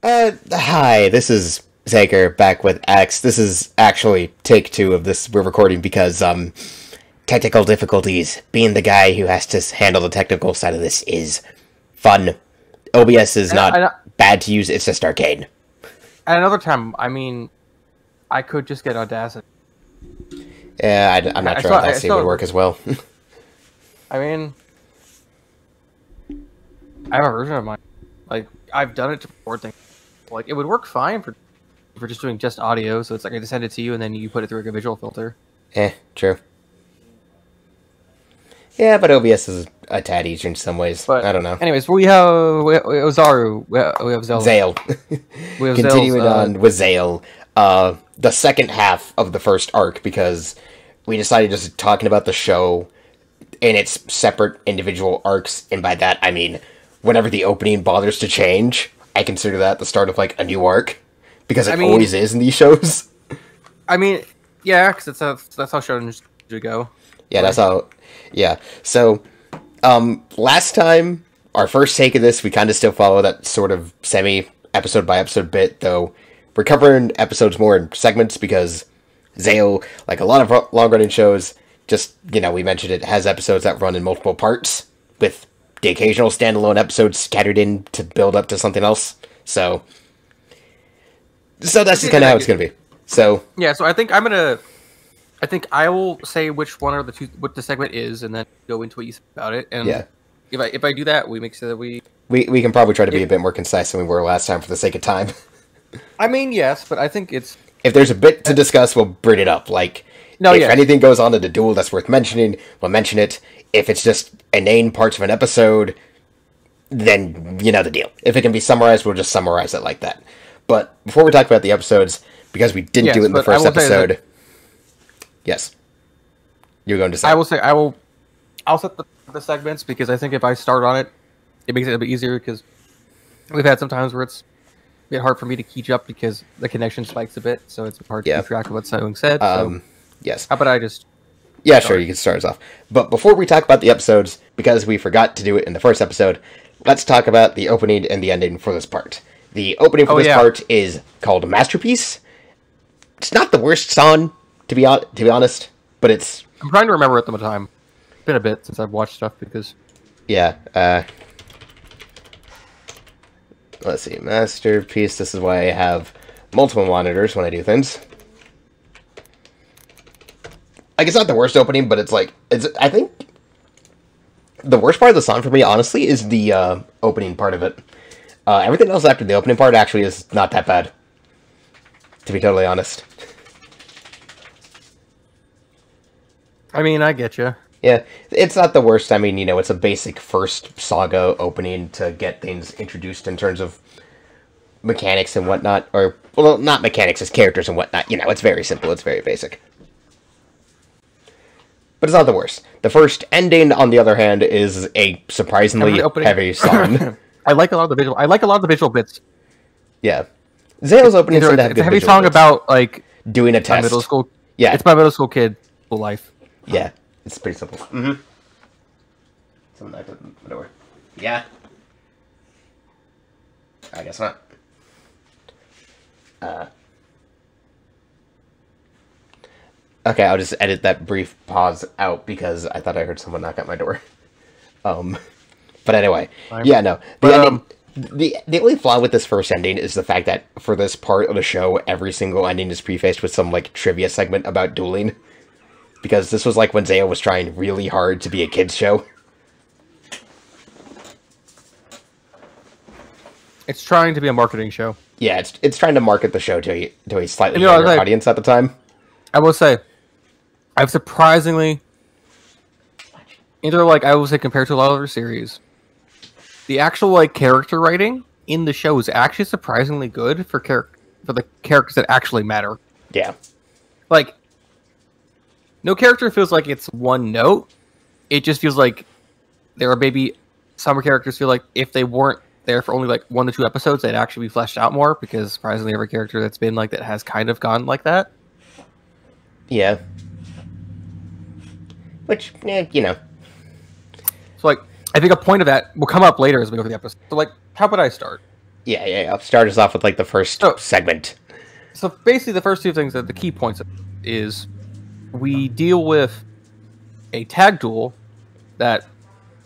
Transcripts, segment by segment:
Hi, this is Zaker back with X. This is actually take 2 of this we're recording because, technical difficulties. Being the guy who has to handle the technical side of this is fun. OBS is not bad to use, it's just arcane. At another time, I mean, I could just get Audacity. Yeah, I'm not sure Audacity would work as well. I mean, I have a version of mine. Like, I've done it to record things. Like, it would work fine for just doing just audio, so it's like I just send it to you and then you put it through like a visual filter. True. Yeah, but OBS is a tad easier in some ways. But I don't know. Anyways, we have Zaru. We have ZeXal. We have Continuing on with ZeXal. The second half of the first arc, because we decided just talking about the show in its separate individual arcs, and by that I mean whenever the opening bothers to change, I consider that the start of like a new arc, because it always is in these shows. I mean, yeah, because that's how shows usually go. Yeah, that's how. Yeah, so last time, our first take of this, we kind of still follow that sort of semi episode by episode bit, though we're covering episodes more in segments because ZeXal, like a lot of long running shows, just, you know, we mentioned it has episodes that run in multiple parts with the occasional standalone episodes scattered in to build up to something else. So that's just kind of how it's gonna be. So yeah, so I think I will say which one or the two, what the segment is, and then go into what you said about it. And yeah, if I do that, we make sure that we can probably try to be a bit more concise than we were last time for the sake of time. I mean, yes, but I think it's, if there's a bit to discuss, we'll bring it up. Like, if anything goes on in the duel that's worth mentioning, we'll mention it. If it's just inane parts of an episode, then you know the deal. If it can be summarized, we'll just summarize it like that. But before we talk about the episodes, because we didn't do it in the first episode, yes, you're going to say. I'll set the segments, because I think if I start on it, it makes it a bit easier, because we've had some times where it's a bit hard for me to keep up because the connection spikes a bit, so it's hard to keep track of what's being said. Yes. How about I just... Yeah, sure, you can start us off. But before we talk about the episodes, because we forgot to do it in the first episode, let's talk about the opening and the ending for this part. The opening for this part is called Masterpiece. It's not the worst song, to be honest, but it's... I'm trying to remember at the time. It's been a bit since I've watched stuff, because... Yeah, let's see, Masterpiece. This is why I have multiple monitors when I do things. Like, it's not the worst opening, but it's like, I think the worst part of the song for me, honestly, is the opening part of it. Everything else after the opening part actually is not that bad, to be totally honest. I mean, I get you. Yeah, it's not the worst. I mean, you know, it's a basic first saga opening to get things introduced in terms of mechanics and whatnot. Or, well, not mechanics, as characters and whatnot. You know, it's very simple. It's very basic. But it's not the worst. The first ending, on the other hand, is a surprisingly heavy song. I like a lot of the visual bits. Yeah. ZeXal's opening is a heavy song bits. About, like... doing a test. Middle school... Yeah. It's my middle school kid life. Yeah. It's pretty simple. Mm-hmm. Someone knocked on the door. Yeah. I guess not. Okay, I'll just edit that brief pause out because I thought I heard someone knock at my door. But anyway, yeah, no. The only flaw with this first ending is the fact that for this part of the show, every single ending is prefaced with some like trivia segment about dueling. Because this was like when ZeXal was trying really hard to be a kids show. It's trying to be a marketing show. Yeah, it's trying to market the show to a slightly younger audience at the time. I will say, I've surprisingly, I will say compared to a lot of other series, the actual like character writing in the show is actually surprisingly good for the characters that actually matter. Yeah. Like, no character feels like it's one note. It just feels like there are some characters feel like if they weren't there for only like 1 to 2 episodes, they'd actually be fleshed out more, because surprisingly every character that's been like that has kind of gone like that. Yeah. Which, you know. So like, I think a point of that will come up later as we go through the episode. So like, how would I start? Yeah. Start us off with like the first segment. So basically, the first two things that the key points is we deal with a tag duel that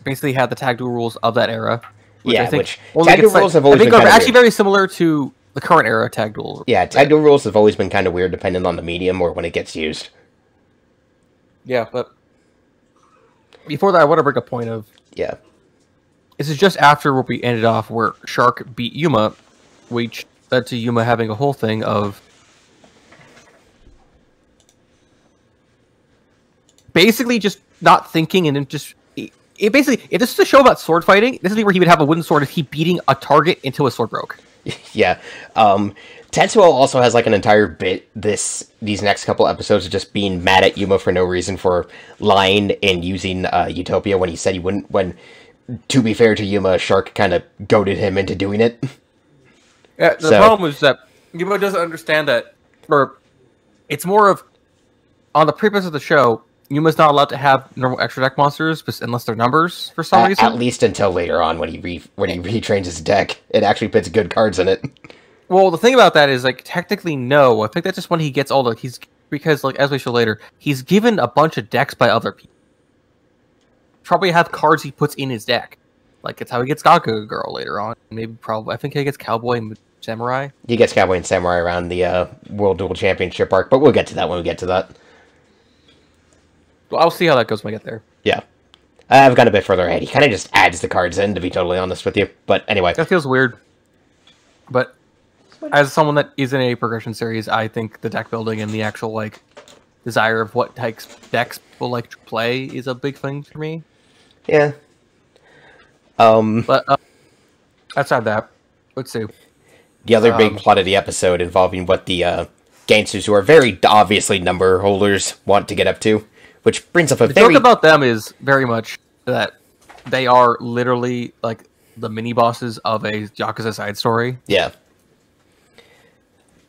basically had the tag duel rules of that era. Which I think tag duel rules have always been are actually very similar to the current era tag duels. Yeah, tag duel rules have always been kind of weird depending on the medium or when it gets used. Yeah, but before that, I want to bring a point of... Yeah. This is just after where we ended off where Shark beat Yuma, which led to Yuma having a whole thing of basically just not thinking and then just... It basically, if this is a show about sword fighting, this is where he would have a wooden sword if he beating a target until his sword broke. Yeah. Tetsuo also has like an entire bit these next couple episodes of just being mad at Yuma for no reason for lying and using Utopia when he said he wouldn't, when, to be fair to Yuma, Shark kind of goaded him into doing it. Yeah, the problem is that Yuma doesn't understand that, or it's more of, on the premise of the show, Yuma's not allowed to have normal extra deck monsters unless they're numbers for some reason. At least until later on when he retrains his deck. It actually puts good cards in it. Well, the thing about that is, like, technically no. I think that's just when he gets older. Because, like, as we show later, he's given a bunch of decks by other people. Probably have cards he puts in his deck. Like, it's how he gets Gaga Girl later on. Maybe I think he gets Cowboy and Samurai. He gets Cowboy and Samurai around the World Duel Championship arc, but we'll get to that when we get to that. Well, I'll see how that goes when I get there. Yeah. I've got a bit further ahead. He kind of just adds the cards in, to be totally honest with you. But anyway. That feels weird. But as someone that is in a progression series, I think the deck building and the actual, like, desire of what decks people like to play is a big thing for me. Yeah. But outside that, let's see. The other big plot of the episode involving what the gangsters, who are very obviously number holders, want to get up to. Which brings up a the joke about them is very much that they are literally like the mini bosses of a Yakuza side story. Yeah.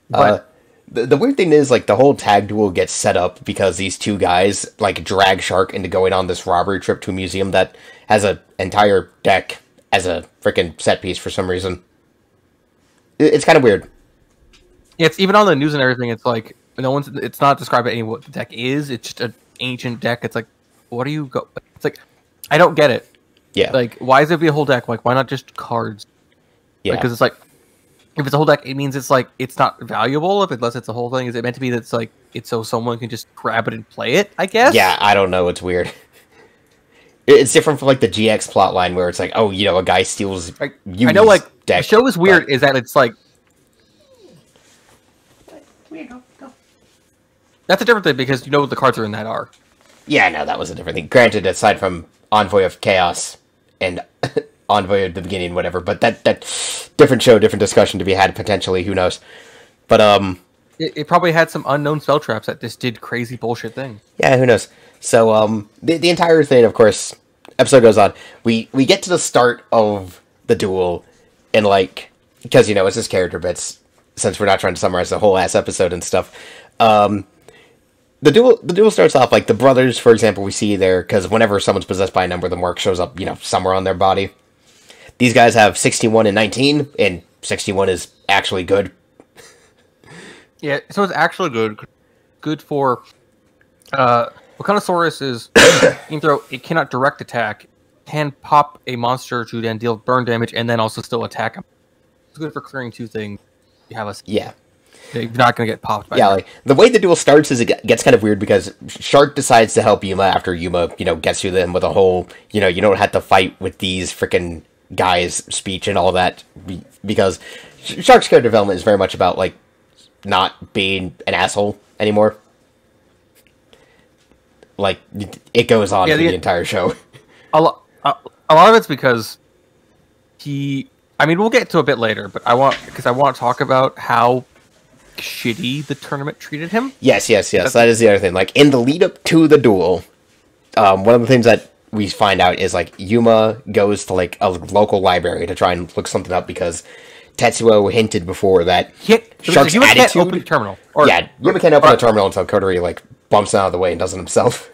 But the weird thing is, like, the whole tag duel gets set up because these two guys like drag Shark into going on this robbery trip to a museum that has an entire deck as a freaking set piece for some reason. It's kind of weird. Yeah, it's even on the news and everything. It's like it's not describing any what the deck is. It's just a ancient deck. It's like, what do you go? It's like, I don't get it. Yeah. Like, why is it be a whole deck? Like, why not just cards? Yeah. Because it's like, if it's a whole deck, it means it's like it's not valuable. Unless it's a whole thing, is it meant to be that it's like it's so someone can just grab it and play it? I guess. Yeah, I don't know. It's weird. It's different from like the GX plotline where it's like, oh, you know, a guy steals. Like, I know, like deck, the show is weird. Is that it's like. That's a different thing because you know what the cards are in that are. Yeah, no, that was a different thing. Granted, aside from Envoy of Chaos and Envoy of the Beginning, whatever, but that different show, different discussion to be had potentially. Who knows? But it probably had some unknown spell traps that just did crazy bullshit things. Yeah, who knows? So the entire thing, of course, episode goes on. We get to the start of the duel, and like because you know it's just character bits. Since we're not trying to summarize the whole ass episode and stuff. The duel starts off like the brothers, for example, we see there, because whenever someone's possessed by a number, the mark shows up, you know, somewhere on their body. These guys have 61 and 19, and 61 is actually good. Yeah, so it's actually good. Good for, Volcanosaurus is, even though it cannot direct attack, can pop a monster to then deal burn damage, and then also still attack them. It's good for clearing two things. You have a... Yeah. You're not going to get popped by Yeah, like, the way the duel starts is it gets kind of weird because Shark decides to help Yuma after Yuma, you know, gets to them with a whole, you know, you don't have to fight with these frickin' guys speech and all that, because Shark's character development is very much about, like, not being an asshole anymore. Like, it goes on for the entire show. A lot of it's because I mean, we'll get to a bit later, but I want to talk about how shitty the tournament treated him. Yes. That is the other thing. Like, in the lead up to the duel, one of the things that we find out is, like, Yuma goes to, like, a local library to try and look something up because Tetsuo hinted before that Shark's Yuma attitude... can't open the terminal. Yuma can't open the terminal until Kotori, like, bumps it out of the way and does it herself.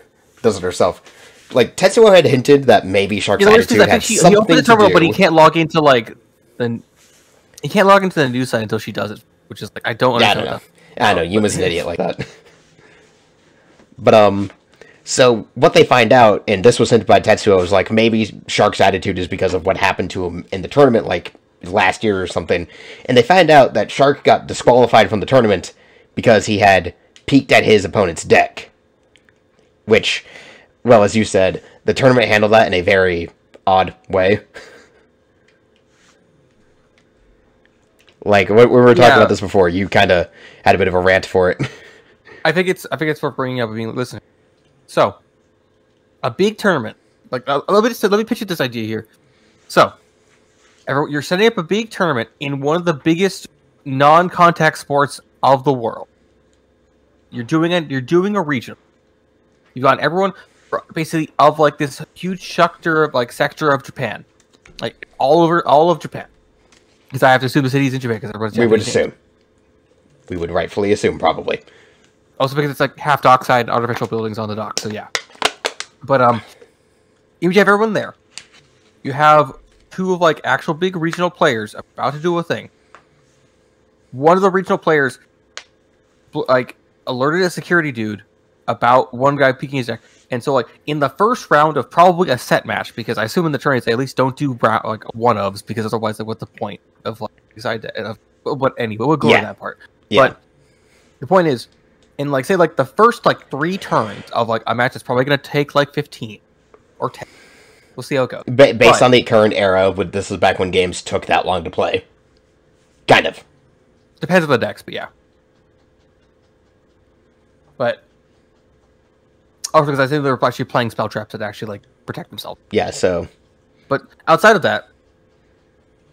Like, Tetsuo had hinted that maybe Shark's attitude had something he opened the terminal, to do... but he can't log into, like, the... You can't log into the news site until she does it, which is like I don't understand. Yeah, I know. Yuma's an idiot like that. But so what they find out, and this was hinted by Tetsuo, is like maybe Shark's attitude is because of what happened to him in the tournament, like last year or something. And they find out that Shark got disqualified from the tournament because he had peeked at his opponent's deck. Which, well, as you said, the tournament handled that in a very odd way. Like, when we were talking about this before, you kind of had a bit of a rant for it. I think it's worth bringing up. I mean, listen. So, a big tournament. Like, let me pitch you this idea here. So, you're setting up a big tournament in one of the biggest non-contact sports of the world. You're doing a regional. You've got everyone basically of like this huge sector of Japan, like all of Japan. Because I have to assume the city's in Japan. Because everyone's we would assume. We would rightfully assume, probably. Also because it's like half dockside artificial buildings on the dock, so yeah. But you have everyone there. You have two of like actual big regional players about to do a thing. One of the regional players like alerted a security dude about one guy peeking his deck. And so, like, in the first round of probably a set match, because I assume in the tournaments they at least don't do like one-ofs, because otherwise, like, what's the point of like but anyway, we'll go to that part. Yeah. But the point is, in like say like the first like 3 turns of like a match that's probably going to take like 15 or 10. We'll see how it goes. Based on the current era, this is back when games took that long to play. Kind of. Depends on the decks, but yeah. But also because I think they were actually playing spell traps that actually like protect themselves. Yeah, so. But outside of that,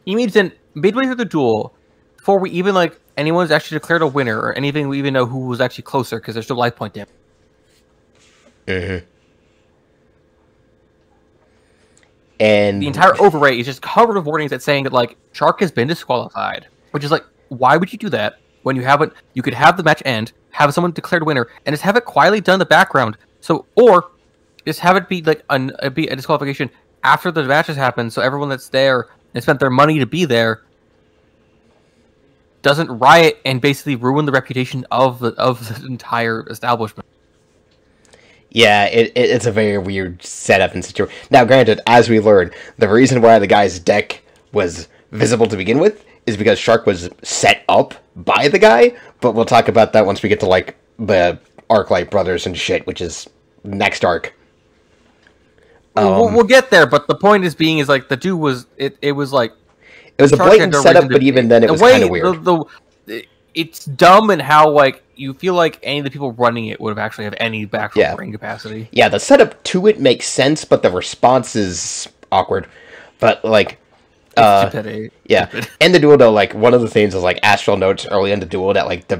midway through the duel, before we even like anyone's actually declared a winner or anything, we even know who was actually closer because there's no life point damage. Mm-hmm. And the entire overrate is just covered with warnings that saying that like Shark has been disqualified, which is like, why would you do that when you haven't? You could have the match end, have someone declared winner, and just have it quietly done in the background. So, or just have it be like a disqualification after the match has happened, so everyone that's there and spent their money to be there doesn't riot and basically ruin the reputation of the entire establishment. Yeah, it's a very weird setup and situation. Now, granted, as we learned, the reason why the guy's deck was visible to begin with is because Shark was set up by the guy, but we'll talk about that once we get to, like, the Arclight brothers and shit, which is next arc. We'll get there, but the point is like, the dude was, it was like... It was a blatant setup, but even then it was kind of weird. It's dumb in how, like, you feel like any of the people running it would have actually have any actual brain capacity. Yeah, the setup to it makes sense, but the response is awkward. But, like... yeah. In the duel, though, like, one of the things is, like, Astral notes early in the duel that, like, the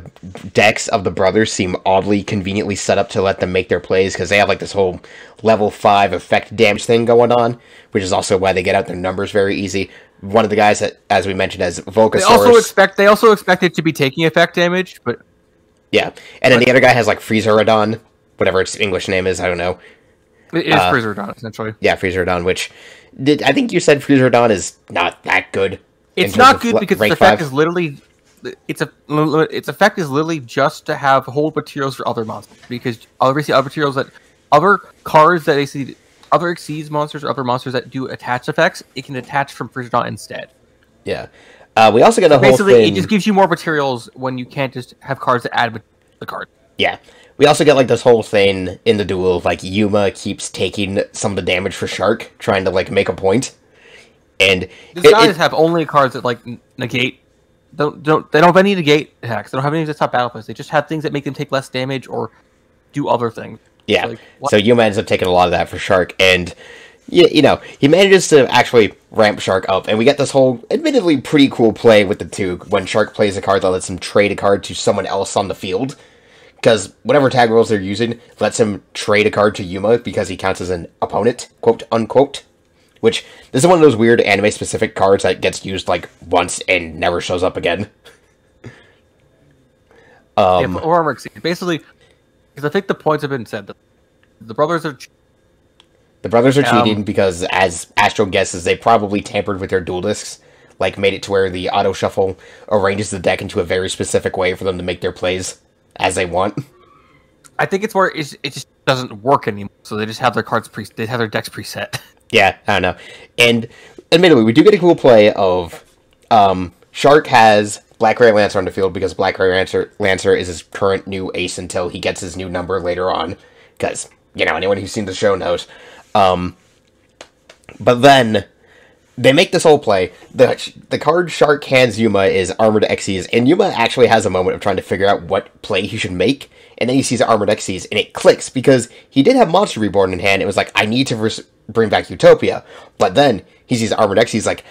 decks of the brothers seem oddly conveniently set up to let them make their plays, because they have, like, this whole level 5 effect damage thing going on, which is also why they get out their numbers very easy. One of the guys that, as we mentioned, has Volcasaurus. They also expect it to be taking effect damage, but... Yeah. And then the other guy has, like, Freezerodon, whatever its English name is, I don't know. It is Freezerodon, essentially. Yeah, Freezerodon, which... I think you said Freezerodon is not that good. It's not good because its effect is literally... Its effect is literally just to have hold materials for other monsters. Because obviously other materials that... Other cards that they see... Other Exceeds monsters or other monsters that do attach effects, it can attach from Freezerodon instead. Yeah. We also get a whole thing... Basically, it just gives you more materials when you can't just have cards that add the card. Yeah. We also get, like, this whole thing in the duel, like, Yuma keeps taking some of the damage for Shark, trying to, like, make a point. And... These guys have only cards that, like, negate... They don't have any negate attacks. They don't have any that stop battle plays. They just have things that make them take less damage or do other things. Yeah. Like, so Yuma ends up taking a lot of that for Shark, and... You know, he manages to actually ramp Shark up, and we get this whole, admittedly pretty cool play with the two, when Shark plays a card that lets him trade a card to someone else on the field. Because whatever tag rules they're using lets him trade a card to Yuma because he counts as an opponent, quote unquote. Which, this is one of those weird anime-specific cards that gets used, like, once and never shows up again. Or Exceed. Basically, because I think the points have been said. The brothers are... The brothers are cheating because, as Astro guesses, they probably tampered with their duel discs. like made it to where the auto shuffle arranges the deck into a very specific way for them to make their plays as they want. I think it's where it just doesn't work anymore. So they just have their they have their decks preset. Yeah, I don't know. And admittedly, we do get a cool play of Shark has Black Ray Lancer on the field because Black Ray Lancer is his current new ace until he gets his new number later on. Because, anyone who's seen the show knows. But then they make this whole play. The card Shark hands Yuma is Armored Xyz, and Yuma actually has a moment of trying to figure out what play he should make, and then he sees Armored Xyz, and it clicks, because he did have Monster Reborn in hand. It was like, I need to bring back Utopia. But then he sees Armored Xyz, like,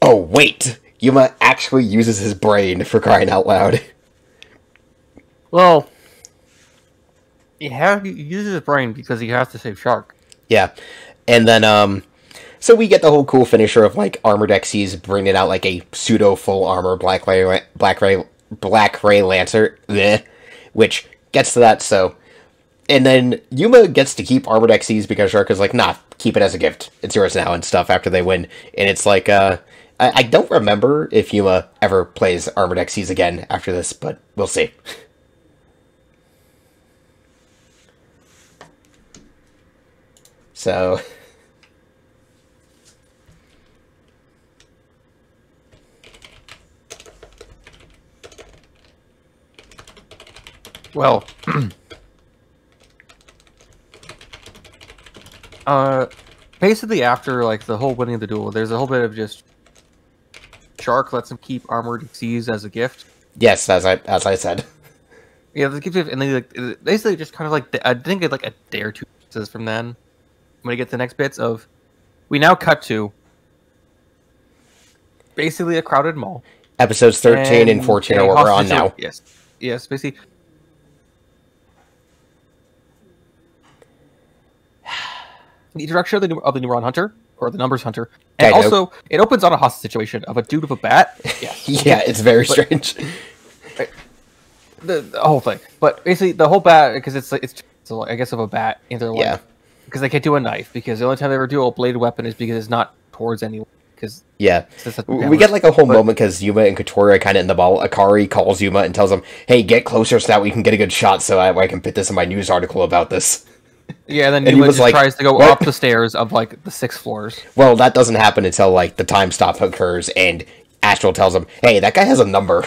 oh, wait, Yuma actually uses his brain, for crying out loud. Well, he uses his brain because he has to save Shark. Yeah, and then, so we get the whole cool finisher of, like, Armored Xyz bringing out, like, a pseudo-full armor Black Ray Lancer, bleh, which gets to that, so... And then Yuma gets to keep Armored Xyz because Shark is like, nah, keep it as a gift. It's yours now and stuff after they win. And it's like, I don't remember if Yuma ever plays Armored Xyz again after this, but we'll see. So... Well, basically after, like, the whole winning of the duel, there's a whole bit of just Shark lets him keep Armored Xyz as a gift. Yes, as I said. Yeah, the gift, and then like, basically just kind of like, I think it's like a day or two from then, when we get the next bits of, we now cut to basically a crowded mall. Episodes 13 and 14 are what we're on now. Yes, basically. The introduction of the Neuron Hunter, or the Numbers Hunter, and also it opens on a hostage situation of a dude with a bat. Yeah, yeah, it's very strange. The whole thing, but basically the whole bat, because it's I guess of a bat, and they're like, because they can't do a knife, because the only time they ever do a bladed weapon is because it's not towards anyone. Because we get like a whole moment because Yuma and Kotori are kind of in the ball. Akari calls Yuma and tells him, "Hey, get closer so that we can get a good shot, so I can put this in my news article about this." Yeah, then Yuma just tries to go up the stairs of, like, the 6 floors. Well, that doesn't happen until, like, the time stop occurs, and Astral tells him, hey, that guy has a number.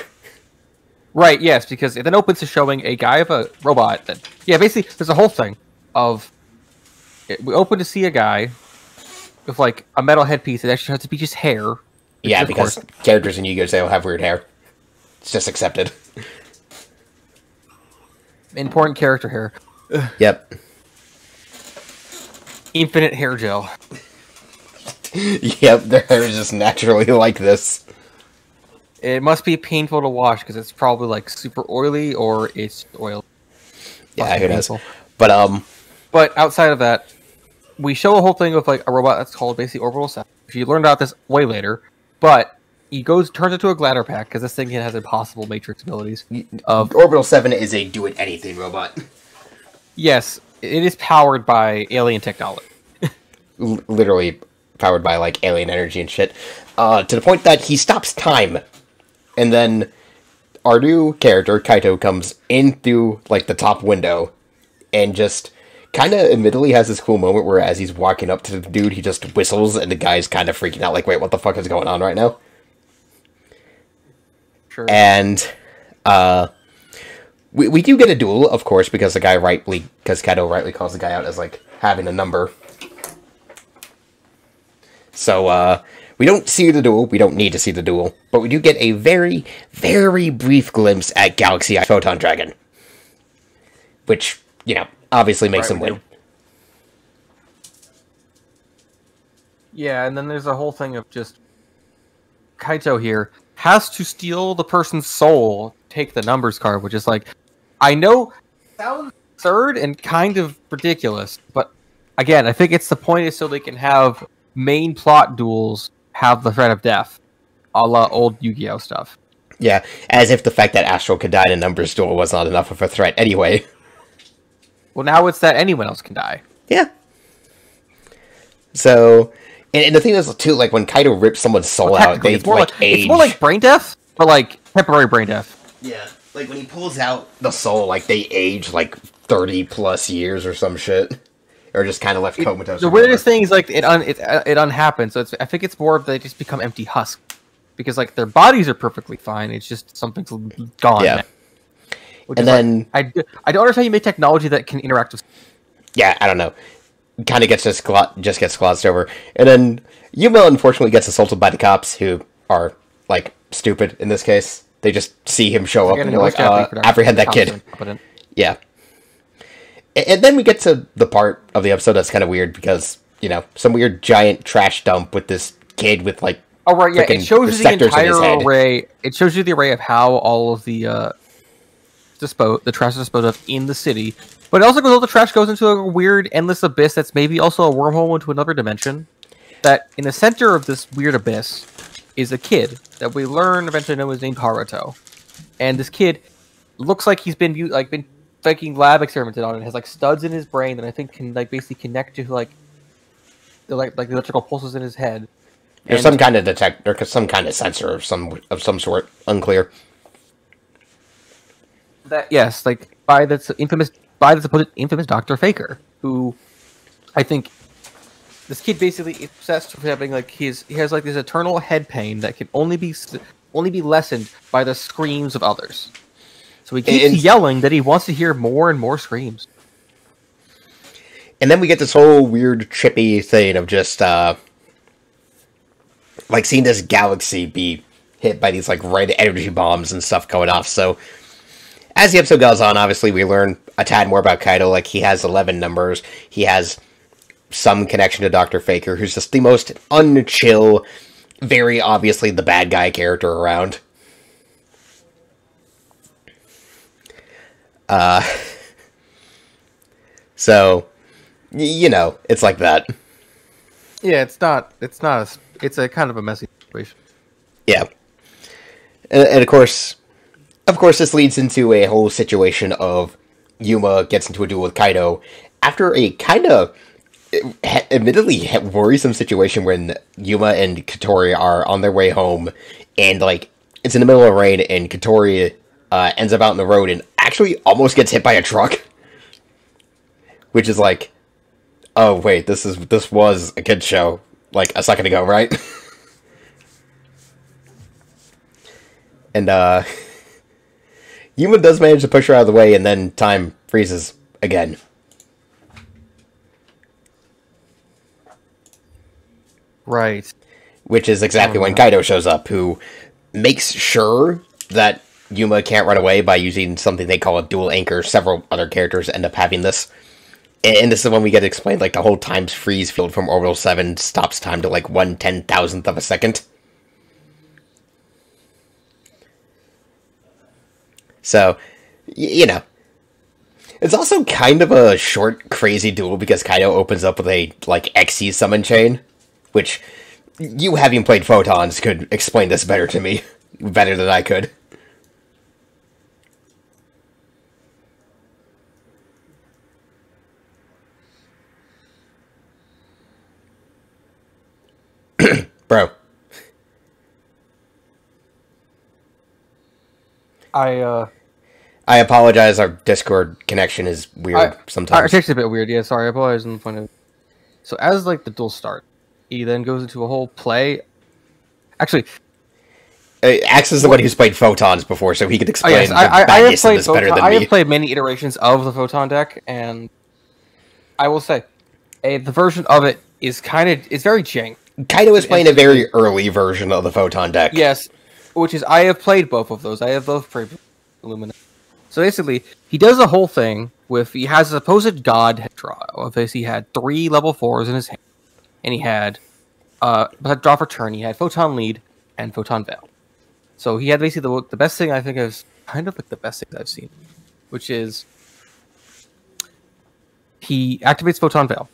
Right, yes, because it then opens to showing a guy of a robot that... Yeah, basically, there's a whole thing of... We open to see a guy with, like, a metal headpiece. It actually has to be just hair. Yeah, because characters in Yu-Gi-Oh! They don't have weird hair. It's just accepted. Important character hair. Yep. Infinite hair gel. Yep, their hair is just naturally like this. It must be painful to wash because it's probably like super oily or it's oil. Yeah, who knows? But outside of that, we show a whole thing with like a robot that's called basically Orbital 7. You learned about this way later, but he turns into a Gladder Pack because this thing has impossible Matrix abilities. Orbital 7 is a do-it-anything robot. Yes. It is powered by alien technology. Literally powered by, like, alien energy and shit. To the point that he stops time. And then our new character, Kaito, comes in through, like, the top window. And just kind of admittedly has this cool moment where as he's walking up to the dude, he just whistles. And the guy's kind of freaking out, like, wait, what the fuck is going on right now? Sure. And, We do get a duel, of course, because Kaito rightly calls the guy out as, like, having a number. So, we don't see the duel, we don't need to see the duel, but we do get a very, very brief glimpse at Galaxy Eye Photon Dragon. Which, obviously makes him win. Yeah, and then there's a whole thing of just... Kaito here has to steal the person's soul, take the numbers card, which is like... I know, sounds absurd and kind of ridiculous, but again, I think it's the point is so they can have main plot duels have the threat of death, a la old Yu-Gi-Oh stuff. Yeah, as if the fact that Astral could die in a numbers duel was not enough of a threat anyway. Well, now it's that anyone else can die. Yeah. So, And the thing is, too, like, when Kaido rips someone's soul out, they, like, age. It's more like brain death, but, like, temporary brain death. Yeah. Like, when he pulls out the soul, like, they age, like, 30-plus years or some shit. Or just kind of left comatose. The weirdest thing is, like, it unhappens. So I think it's more of they just become empty husks. Because, like, their bodies are perfectly fine. It's just something's gone. Yeah. And then... Like, I don't understand how you make technology that can interact with... Yeah, I don't know. Kind of gets just gets glossed over. And then Yuma, unfortunately, gets assaulted by the cops, who are, like, stupid in this case. They just see him show up and they're like, apprehend that kid. Yeah. And then we get to the part of the episode that's kind of weird because, you know, some weird giant trash dump with this kid with, like, oh, right, yeah, it shows you the entire array. It shows you the array of how all of the trash is disposed of in the city. But it also goes, all the trash goes into a weird, endless abyss that's maybe also a wormhole into another dimension. That in the center of this weird abyss is a kid that we learn eventually know is named Haruto. And this kid looks like he's been fucking lab experimented on. It has, like, studs in his brain that I think can, like, basically connect to, like the electrical pulses in his head. There's some kind of detector, some kind of sensor of some sort. Unclear. That, yes, like, by the supposed infamous Dr. Faker, who I think this kid basically is obsessed with having, like, he has, like, this eternal head pain that can only be lessened by the screams of others. So he keeps yelling that he wants to hear more and more screams. And then we get this whole weird trippy thing of just like seeing this galaxy be hit by these, like, red energy bombs and stuff going off. So as the episode goes on, obviously we learn a tad more about Kaido. Like, he has 11 numbers. He has some connection to Dr. Faker, who's just the most unchill, very obviously the bad guy character around. So, you know, it's like that. Yeah, it's a kind of a messy situation. Yeah. And of course, this leads into a whole situation of Yuma gets into a duel with Kaido after a kind of admittedly worrisome situation when Yuma and Katori are on their way home, and, like, it's in the middle of rain, and Katori ends up out in the road and actually almost gets hit by a truck. Which is like, oh wait, this was a kid's show, like, a second ago, right? And Yuma does manage to push her out of the way, and then time freezes again. Right. Which is exactly when Kaido shows up, who makes sure that Yuma can't run away by using something they call a dual anchor. Several other characters end up having this. And this is when we get explained, like, the whole times freeze field from Orbital 7 stops time to, like, 1/10,000th of a second. So, you know. It's also kind of a short, crazy duel because Kaido opens up with a, like, XC summon chain. Which, you having played Photons could explain this better to me. Better than I could. Bro. I apologize, our Discord connection is weird sometimes. It's actually a bit weird, yeah, sorry, I apologize in the point of... So as, like, the duel starts, he then goes into a whole play... Actually... Axe is the one who's played Photons before, so he could explain the badness of this better than me. I have played many iterations of the Photon deck, and I will say, the version of it is very jank. Kaido is playing a very early version of the Photon deck. Yes, which is, I have played both of those. I have both played Illumina. So basically, he does the whole thing with, he has a supposed god draw of this. He had 3 level 4s in his hand, and he had draw for turn. He had Photon Lead and Photon Veil. So he had basically the best thing I think is kind of like the best things I've seen, which is he activates Photon Veil,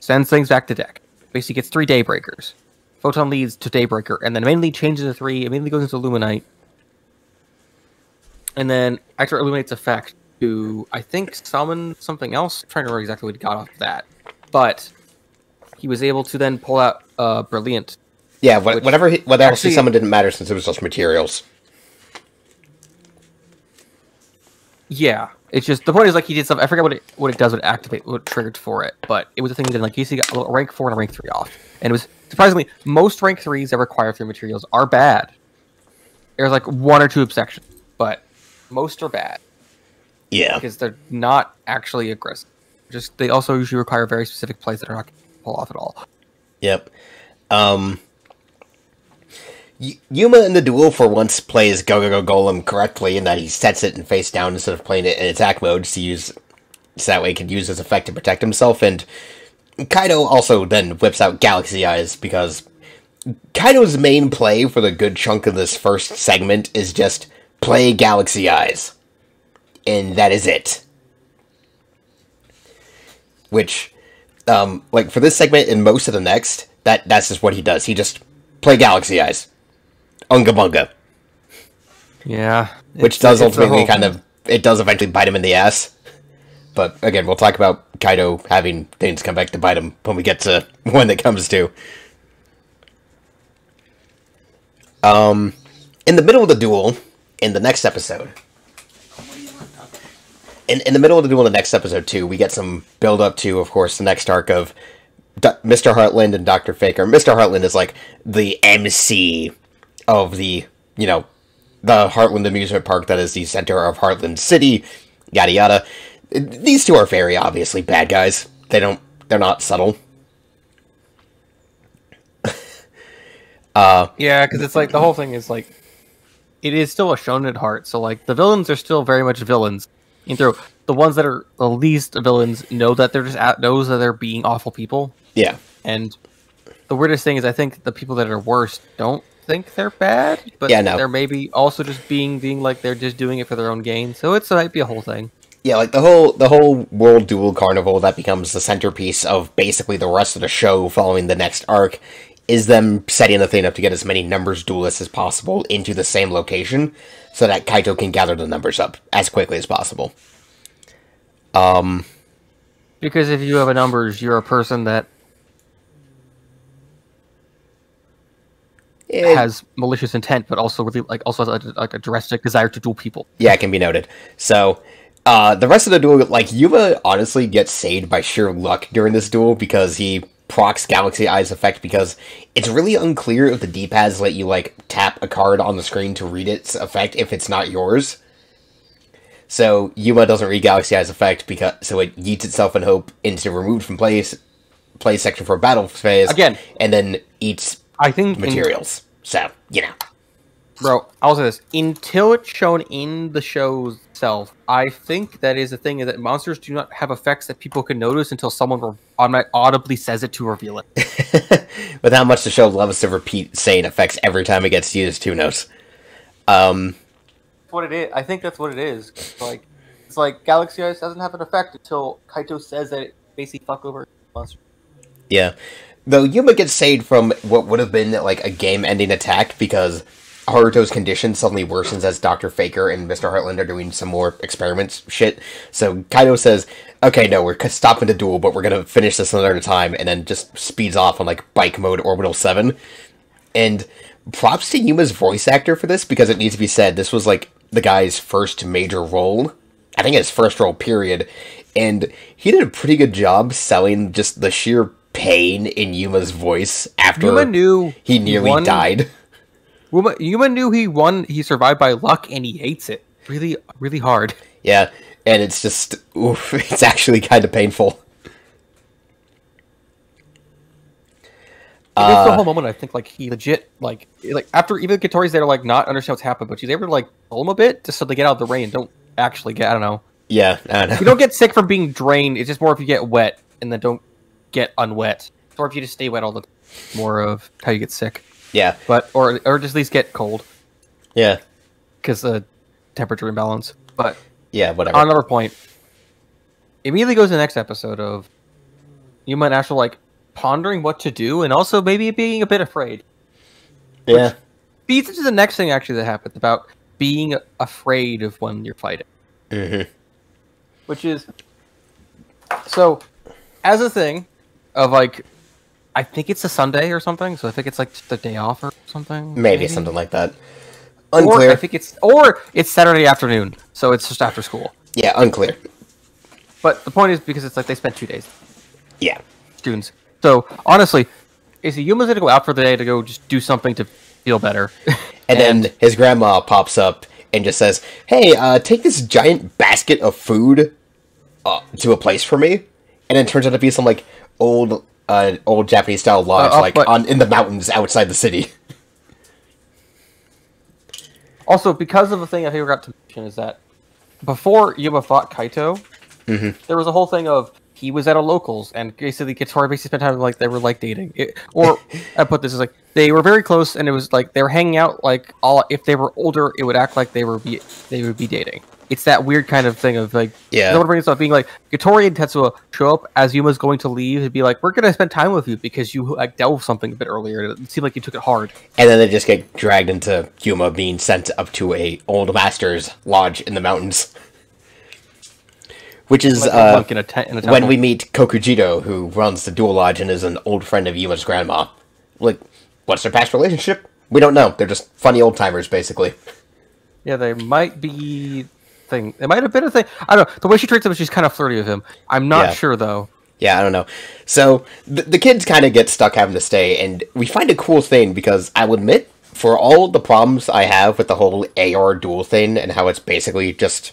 sends things back to deck. Basically gets 3 Daybreakers. Photon leads to Daybreaker, and then mainly changes to 3, immediately goes into Illuminate. And then after Illuminate's effect to, I think, summon something else. I'm trying to remember exactly what he got off of that. But he was able to then pull out brilliant. Yeah, whatever else actually, he summoned didn't matter since it was just materials. Yeah, it's just the point is like he did something. I forget what it does, what it activate, what triggered for it, but it was a thing that like he got a rank 4 and a rank 3 off, and it was surprisingly most rank 3s that require 3 materials are bad. There's like 1 or 2 exceptions, but most are bad. Yeah, because they're not actually aggressive. Just they also usually require very specific plays that are not going to pull off at all. Yep. Yuma in the duel for once plays Go Go Go Golem correctly in that he sets it in face down instead of playing it in attack mode so that way he can use his effect to protect himself, and Kaido also then whips out Galaxy Eyes because Kaido's main play for the good chunk of this first segment is just play Galaxy Eyes. And that is it. Which, like for this segment and most of the next, that's just what he does. He just play Galaxy Eyes. Unga bunga. Yeah. Which does ultimately it does eventually bite him in the ass. But again, we'll talk about Kaido having things come back to bite him when we get to when it comes to. In the middle of the duel, in the next episode. In the middle of the duel in the next episode, too, we get some build-up to, of course, the next arc of Mr. Heartland and Dr. Faker. Mr. Heartland is, like, the MC of the Heartland amusement park that is the center of Heartland City, yada yada. These two are very obviously bad guys. They're not subtle. Yeah, because it's like, the whole thing is, like, it is still a shonen at heart, so, like, the villains are still very much villains. The ones that are the least villains know that they're being awful people. Yeah. And the weirdest thing is I think the people that are worse don't think they're bad, but they're maybe also just being like they're just doing it for their own gain. So it might be a whole thing. Yeah, like the whole World Duel Carnival that becomes the centerpiece of basically the rest of the show following the next arc is them setting the thing up to get as many numbers duelists as possible into the same location so that Kaito can gather the numbers up as quickly as possible. Because if you have a numbers, you're a person that has malicious intent, but also really also has a drastic desire to duel people. Yeah, it can be noted. So, the rest of the duel, like Yuma, honestly gets saved by sheer luck during this duel because he procs Galaxy Eyes effect because it's really unclear if the D-pads let you like tap a card on the screen to read its effect if it's not yours. So Yuma doesn't read Galaxy Eyes effect so it yeets itself in hope into removed from play section for a battle phase again, and then eats materials. Bro, I'll say this. Until it's shown in the show itself, I think that is the thing, is that monsters do not have effects that people can notice until someone audibly says it to reveal it. With how much the show loves to repeat saying effects every time it gets used, who knows? What it is. I think that's what it is. It's like Galaxy Eyes doesn't have an effect until Kaito says that it basically fuck over monster. Yeah. Though Yuma gets saved from what would have been like a game-ending attack because Haruto's condition suddenly worsens as Dr. Faker and Mr. Heartland are doing some more experiments shit. So Kaido says, okay, no, we're stopping the duel, but we're gonna finish this another time, and then just speeds off on like bike mode Orbital 7. And props to Yuma's voice actor for this, because it needs to be said, this was like the guy's first major role. I think his first role, period. And he did a pretty good job selling just the sheer pain in Yuma's voice after he nearly died. Yuma knew he won. He survived by luck, and he hates it really, really hard. Yeah, and it's just oof. It's actually kind of painful. It's the whole moment. I think like he legit like after even Katori's there to like not understand what's happened, but she's able to like pull him a bit just so they get out of the rain and don't actually get. I don't know. Yeah, I don't know. You don't get sick from being drained. It's just more if you get wet and then don't get unwet, or if you just stay wet all the time. More of how you get sick. Yeah, but or just at least get cold. Yeah, because the temperature imbalance. But yeah, whatever. On another point, immediately goes to the next episode of Yuma and Astral like pondering what to do, and also maybe being a bit afraid. Yeah, which feeds into the next thing actually that happens about being afraid of when you're fighting. Mm-hmm. Which is so as a thing of like I think it's a Sunday or something, so I think it's like the day off or something. Maybe something like that. Unclear. Unclear. I think it's Saturday afternoon, so it's just after school. Yeah, unclear. But the point is because it's like they spent 2 days. Yeah. Students. So honestly, is Yuma's gonna go out for the day to go just do something to feel better? And then his grandma pops up and just says, "Hey, take this giant basket of food to a place for me." And it turns out to be some like old Japanese style lodge, in the mountains outside the city. Also, because of a thing I forgot to mention is that before Yuma fought Kaito, there was a whole thing of he was at a locals and basically Guitar basically spent time like they were like dating. I put this as like they were very close and it was like they were hanging out like all if they were older it would act like they would be dating. It's that weird kind of thing of like no one brings up being like Gattori and Tetsuo show up as Yuma's going to leave and be like, we're gonna spend time with you because you like dealt with something a bit earlier. It seemed like you took it hard. And then they just get dragged into Yuma being sent up to a old master's lodge in the mountains. Which is like in a when we meet Kokujito, who runs the dual lodge and is an old friend of Yuma's grandma. Like, what's their past relationship? We don't know. They're just funny old timers, basically. Yeah, they might be. It might have been a thing. I don't know. The way she treats him, she's kind of flirty with him. I'm not sure, though. Yeah, I don't know. So, the kids kind of get stuck having to stay, and we find a cool thing, because I'll admit, for all the problems I have with the whole AR duel thing, and how it's basically just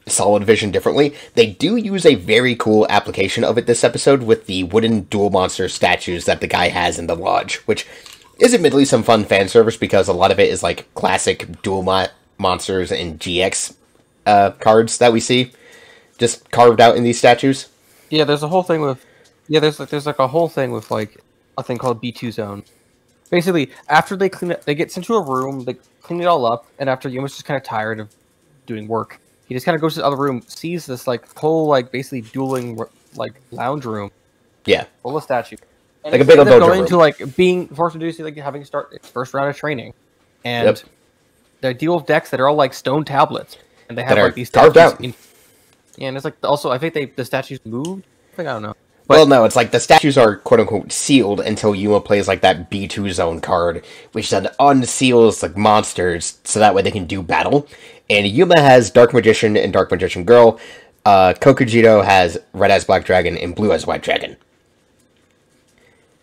solid vision differently, they do use a very cool application of it this episode with the wooden duel monster statues that the guy has in the lodge, which is admittedly some fun fan service, because a lot of it is like classic duel monsters and GX cards that we see just carved out in these statues. Yeah, there's a whole thing with there's a whole thing with like a thing called B2 zone. Basically, after they clean it, they get sent to a room, they clean it all up, and after Yuma's just kind of tired of doing work, he just kind of goes to the other room, sees this like whole like basically dueling like lounge room. Yeah, full of statues. And like a big old dojo going room. To like being forced to do like having to start its first round of training, and they deal with decks that are all like stone tablets, and they have like these carved out. And it's like also I think the statues moved. I don't know. But, well, no, it's like the statues are quote unquote sealed until Yuma plays like that B2 zone card, which then unseals like monsters so that way they can do battle. And Yuma has Dark Magician and Dark Magician Girl. Kokujito has Red Eyes Black Dragon and Blue Eyes White Dragon.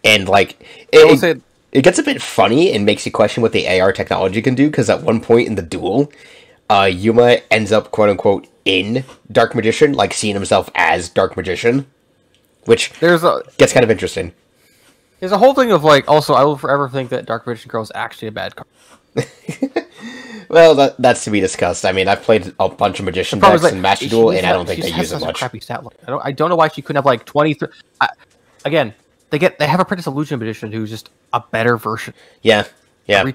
And like it gets a bit funny and makes you question what the AR technology can do, because at one point in the duel, Yuma ends up, quote-unquote, in Dark Magician, like seeing himself as Dark Magician, which gets kind of interesting. There's a whole thing of, like, also, I will forever think that Dark Magician Girl is actually a bad card. Well, that's to be discussed. I mean, I've played a bunch of Magician decks in Master Duel, and I don't think they use it much. Crappy stat line. I don't know why she couldn't have, like, 23... Again... They have Apprentice Illusion Magician who's just a better version. Yeah.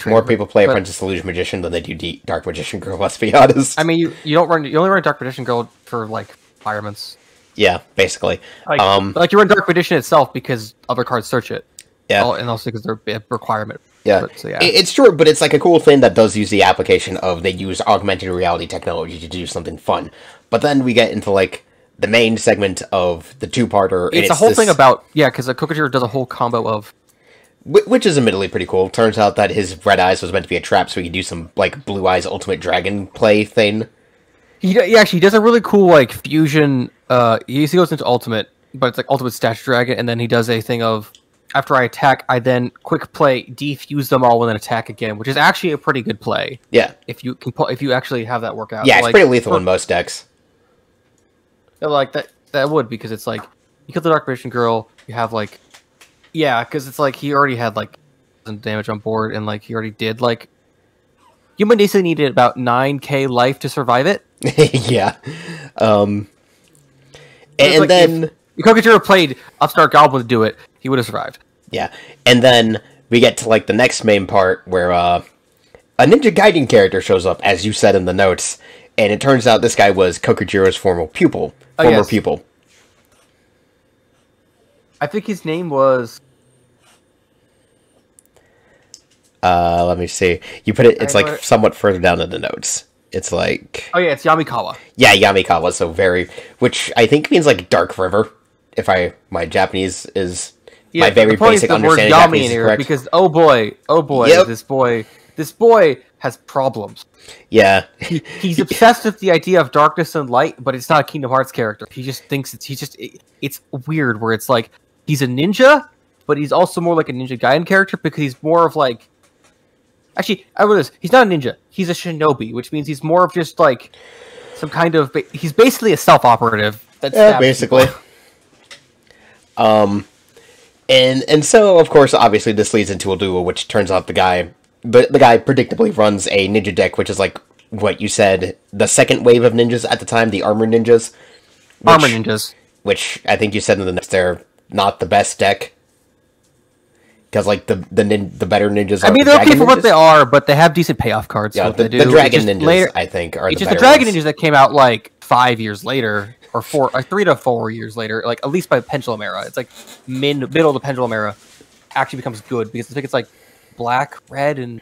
More people play Apprentice Illusion Magician than they do Dark Magician Girl, let's be honest. I mean, you only run Dark Magician Girl for, like, environments. Yeah, basically. Like you run Dark Magician itself because other cards search it. Yeah. And also because they're a requirement. Yeah. It's true, but it's like a cool thing that does use the application of they use augmented reality technology to do something fun. But then we get into, like, the main segment of the two-parter. It's a whole thing about... Yeah, because Kokujiro does a whole combo of... Which is admittedly pretty cool. Turns out that his Red Eyes was meant to be a trap, so he could do some, like, Blue Eyes Ultimate Dragon play thing. He actually does a really cool, like, fusion... he goes into Ultimate, but it's, like, Ultimate Statue Dragon, and then he does a thing of... After I attack, I then quick play, defuse them all, and then attack again, which is actually a pretty good play. Yeah. If you actually have that work out. Yeah, it's pretty lethal in most decks. Like, that would, because it's like, you kill the Dark Magician Girl, you have, like... Yeah, because it's like, he already had, like, some damage on board, and, like, he already did, like... Human basically needed about 9k life to survive it. Yeah. And like, then... If Kokujiro played Upstart Goblin to do it, he would have survived. Yeah. And then we get to, like, the next main part, where, a Ninja Gaiden character shows up, as you said in the notes, and it turns out this guy was Kokujiro's former pupil. Pupil. I think his name was... let me see. You put it, it's like somewhat further down in the notes. It's like... Oh yeah, it's Yamikawa. Yeah, Yamikawa, so very... Which I think means like Dark River, if my Japanese is Yeah, my very the point is basic the word understanding of Yami Japanese in is here correct. because oh boy, Yep. this boy has problems. Yeah. He's obsessed with the idea of darkness and light, but it's not a Kingdom Hearts character. He just thinks it's weird where it's like he's a ninja, but he's also more like a Ninja Gaiden character because he's more of like. Actually, I will this. He's not a ninja. He's a shinobi, which means he's more of just like some kind of. He's basically a self-operative. That's basically. And so of course, obviously, this leads into a duel, which turns out the guy predictably runs a ninja deck, which is like what you said, the second wave of ninjas at the time, the armor ninjas. Which I think you said in the next, they're not the best deck. Because like the better ninjas. I mean, they're okay for what they are, but they have decent payoff cards. Yeah, the dragon ninjas, later, I think, are the better. It's just the dragon ninjas that came out like 5 years later, or 3 to 4 years later, like at least by Pendulum Era. It's like middle of the Pendulum Era actually becomes good because I think it's like black, red, and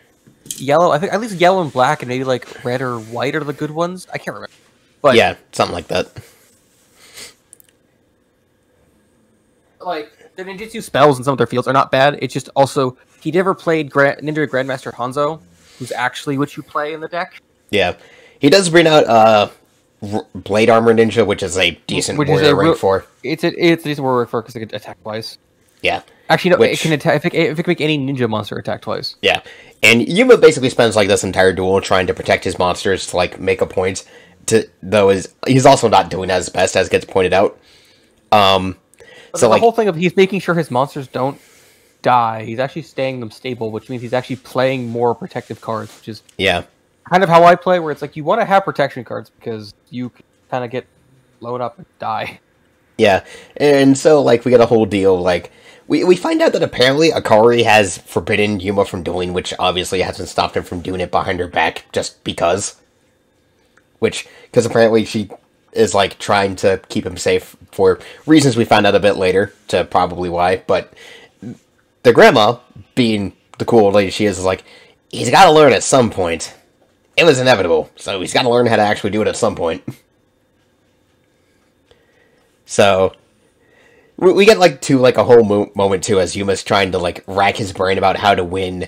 yellow. I think at least yellow and black, and maybe like red or white are the good ones. I can't remember, but yeah, something like that. Like. The ninjutsu spells in some of their fields are not bad. It's just also he never played Ninja Grandmaster Hanzo, who's actually what you play in the deck. Yeah, he does bring out Blade Armor Ninja, which is a decent warrior rank 4. It's a decent warrior rank 4 because it can attack twice. Yeah, actually no, it can attack. If it can make any ninja monster attack twice. Yeah, and Yuma basically spends like this entire duel trying to protect his monsters to like make a point. He's also not doing as best as gets pointed out. So the whole thing of he's making sure his monsters don't die. He's actually staying them stable, which means he's actually playing more protective cards, which is kind of how I play. Where it's like you want to have protection cards because you kind of get blown up and die. Yeah, and so like we get a whole deal. Like we find out that apparently Akari has forbidden Yuma from dueling, which obviously hasn't stopped him from doing it behind her back just because. Because apparently she is like trying to keep him safe for reasons we find out a bit later to probably why, but the grandma, being the cool old lady she is like, he's got to learn at some point. It was inevitable, so he's got to learn how to actually do it at some point. So we get like a whole moment too as Yuma's trying to like rack his brain about how to win,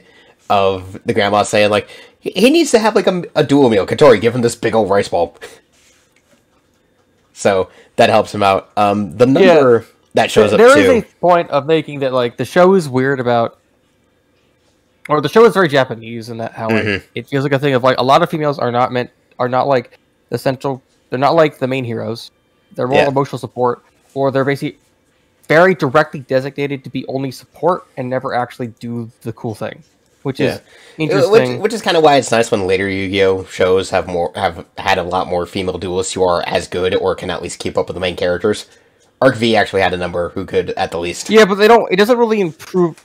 of the grandma saying like he needs to have like a dual meal. Katori, give him this big old rice ball. So that helps him out. The number that shows up too. There is a point of making that like the show is weird about, or the show is very Japanese in that how it feels like a thing of like a lot of females are not like the central. They're not like the main heroes. They're more emotional support, or they're basically very directly designated to be only support and never actually do the cool thing, which is interesting. Which is kind of why it's nice when later Yu-Gi-Oh shows have had a lot more female duelists who are as good or can at least keep up with the main characters. Arc V actually had a number who could at the least. Yeah, but they don't. It doesn't really improve.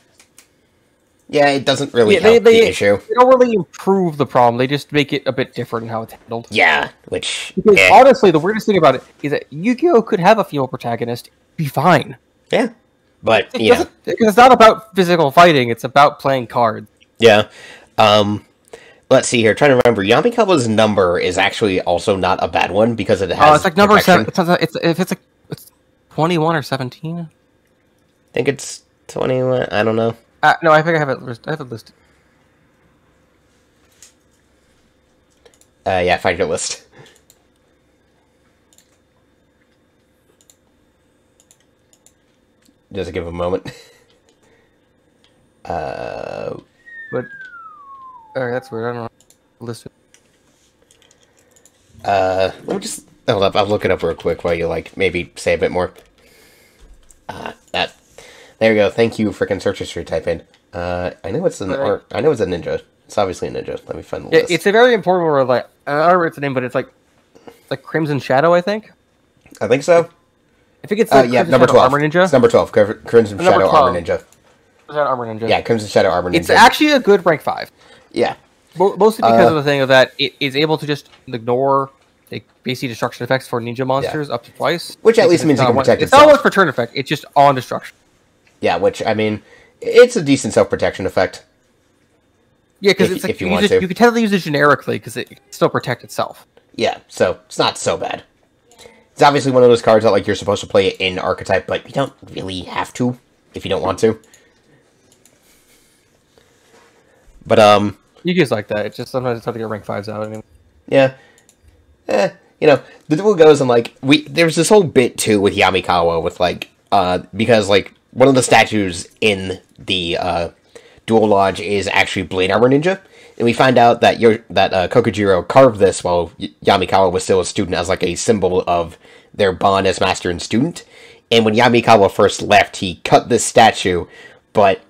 Yeah, it doesn't really help the issue. They don't really improve the problem. They just make it a bit different in how it's handled. Yeah, which honestly, the weirdest thing about it is that Yu-Gi-Oh could have a female protagonist, be fine. Yeah, but because it's not about physical fighting; it's about playing cards. Yeah. Let's see here. Trying to remember, Yamikawa's number is actually also not a bad one because it has. It's like number 7. It's 21 or 17. I think it's 21. I don't know. No, I think I have it listed. Yeah, find your list. Just give a moment. But that's weird. I don't know. Listed. Let me just hold up. I'll look it up real quick while you like maybe say a bit more. There we go. Thank you, frickin' search history. Type in. I know it's I know it's a ninja. It's obviously a ninja. Let me find the list. It's a very important word. Like I don't remember its name, but it's like Crimson Shadow. I think so. I think it's number 12. Armor Ninja. It's number 12. Crimson Shadow Armor Ninja. Armor Ninja. Yeah, Crimson Shadow Armor Ninja. It's actually a good rank 5. Yeah. Mostly because of the thing of that it is able to just ignore the basic destruction effects for ninja monsters up to twice. Which at least means it can protect itself. It's not for turn effect. It's just on destruction. Yeah, which, I mean, it's a decent self-protection effect. Yeah, because it's like you can technically use it generically because it can still protect itself. Yeah, so it's not so bad. It's obviously one of those cards that like you're supposed to play it in archetype, but you don't really have to. if you don't want to. But, You guys like that. It's just sometimes it's hard to get rank 5s out anyway. yeah. You know, the duel goes and, like, there's this whole bit, too, with Yamikawa, with, like, because, like, one of the statues in the, Duel Lodge is actually Blade Armor Ninja, and we find out that Kokujiro carved this while Yamikawa was still a student as, like, a symbol of their bond as master and student, and when Yamikawa first left, he cut this statue, but,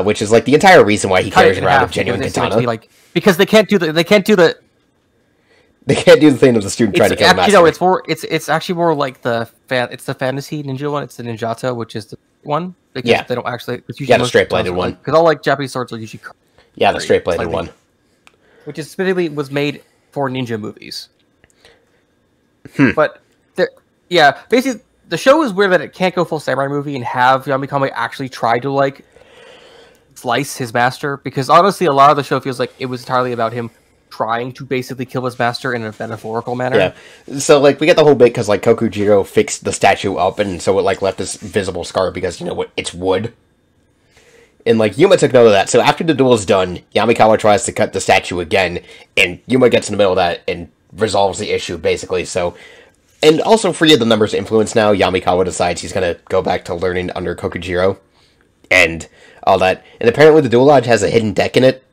which is, like, the entire reason why he carries around a genuine katana. Like, because they can't do the They can't do the thing of the student trying to kill the master. No, it's actually more like the fantasy ninja one. It's the ninjato, which is the one. Because they don't actually. It's usually the straight bladed one. Because all like Japanese swords are usually. Yeah, the straight bladed one. Which is specifically was made for ninja movies. But basically the show is weird that it can't go full samurai movie and have Yamikami actually try to like slice his master, because honestly a lot of the show feels like it was entirely about him trying to basically kill his master in a metaphorical manner. Yeah. So, like, we get the whole bit because, like, Kokujiro fixed the statue up, and so it, like, left this visible scar because, you know what, it's wood. And, like, Yuma took note of that. So after the duel is done, Yamikawa tries to cut the statue again, and Yuma gets in the middle of that and resolves the issue, basically. So, and also free of the numbers influence now, Yamikawa decides he's gonna go back to learning under Kokujiro, and all that. And apparently the Duel Lodge has a hidden deck in it.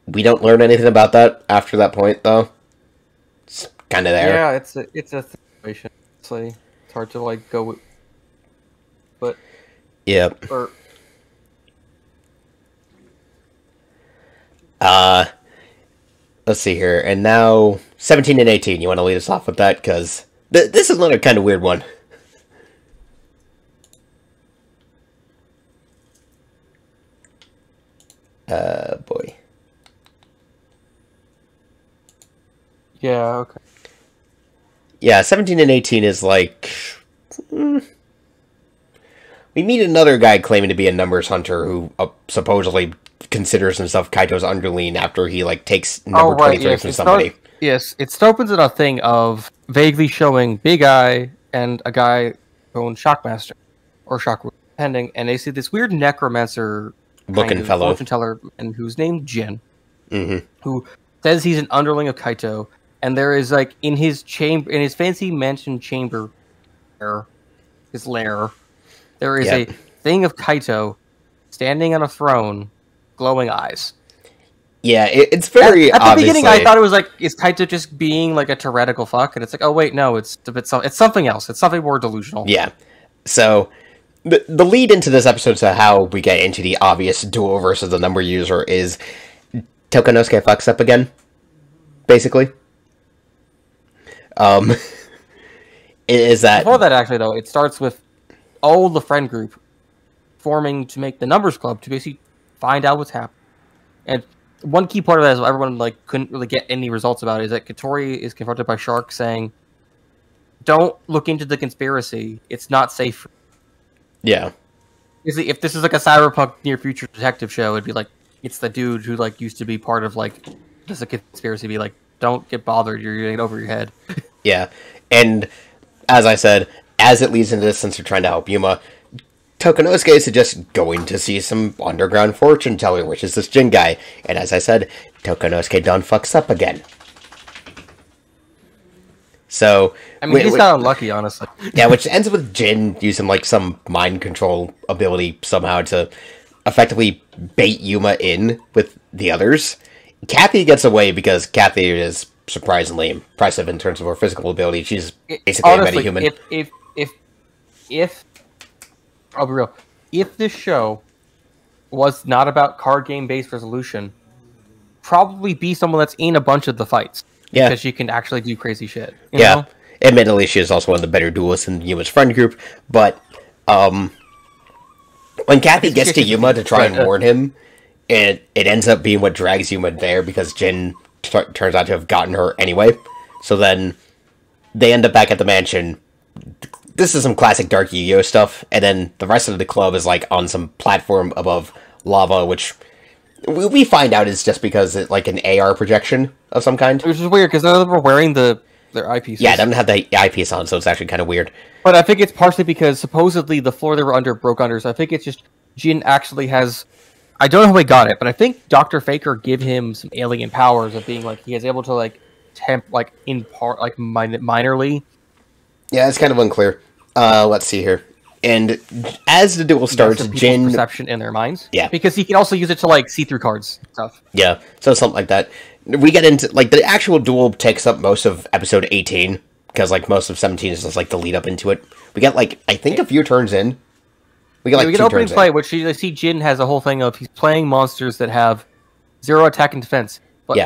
We don't learn anything about that after that point, though. It's kind of there. Yeah, it's a situation. It's hard to like go with, but yep. Or let's see here, and now 17 and 18. You want to lead us off with that because this is another kind of weird one. Boy. Yeah, okay. Yeah, 17 and 18 is like... we meet another guy claiming to be a numbers hunter who supposedly considers himself Kaito's underling after he, like, takes number 23 from somebody. It opens in a thing of vaguely showing Big Eye and a guy owned Shockmaster, or Shock, depending, and they see this weird necromancer looking fellow, fortune teller, and who's named Jin, who says he's an underling of Kaito. And there is, like, in his chamber, in his fancy mansion chamber, his lair, there is a thing of Kaito standing on a throne, glowing eyes. Yeah, it's very at the beginning, I thought it was like, is Kaito just being like a tyrannical fuck? And it's like, oh wait, no, it's something else. It's something more delusional. Yeah. So the lead into this episode to how we get into the obvious duel versus the number user is Tokonosuke fucks up again, basically. Is that before that actually though? It starts with all the friend group forming to make the numbers club to basically find out what's happening. And one key part of that is everyone like couldn't really get any results about it, is that Katori is confronted by Shark saying, "Don't look into the conspiracy. It's not safe." Yeah. If this is like a cyberpunk near future detective show, it'd be like it's the dude who like used to be part of like this conspiracy. Be like, don't get bothered. You're getting over your head. Yeah, and as I said, as it leads into this, since you're trying to help Yuma, Tokonosuke suggests going to see some underground fortune teller, which is this Jin guy. And as I said, Tokonosuke done fucks up again. So I mean, he's got unlucky, honestly. Yeah, which ends with Jin using like some mind control ability somehow to effectively bait Yuma in with the others. Kathy gets away because Kathy is surprisingly impressive in terms of her physical ability. She's basically honestly, a metahuman. If I'll be real, if this show was not about card game based resolution, probably be someone that's in a bunch of the fights. Yeah, because she can actually do crazy shit. You yeah, know? Admittedly, she is also one of the better duelists in Yuma's friend group. But when Kathy gets to Yuma to try and warn him, it ends up being what drags Yuma there because Jin turns out to have gotten her anyway. So then they end up back at the mansion. This is some classic Dark Yu-Gi-Oh stuff, and then the rest of the club is like on some platform above lava, which we find out is just because it's like an AR projection of some kind. Which is weird because they're wearing the their eyepieces. Yeah, it doesn't have the eyepiece on, so it's actually kind of weird. But I think it's partially because supposedly the floor they were under broke under. So I think it's just Jin actually has. I don't know how he got it, but I think Dr. Faker give him some alien powers of being like he is able to like temp like in part like minorly. Yeah, it's kind of unclear. Let's see here. And as the duel starts, Jin perception in their minds. Yeah, because he can also use it to like see through cards and stuff. Yeah, so something like that. We get into like the actual duel takes up most of episode 18 because like most of 17 is just like the lead up into it. We get like I think a few turns in. We get like we get opening play, which you see Jin has a whole thing of he's playing monsters that have 0 attack and defense, but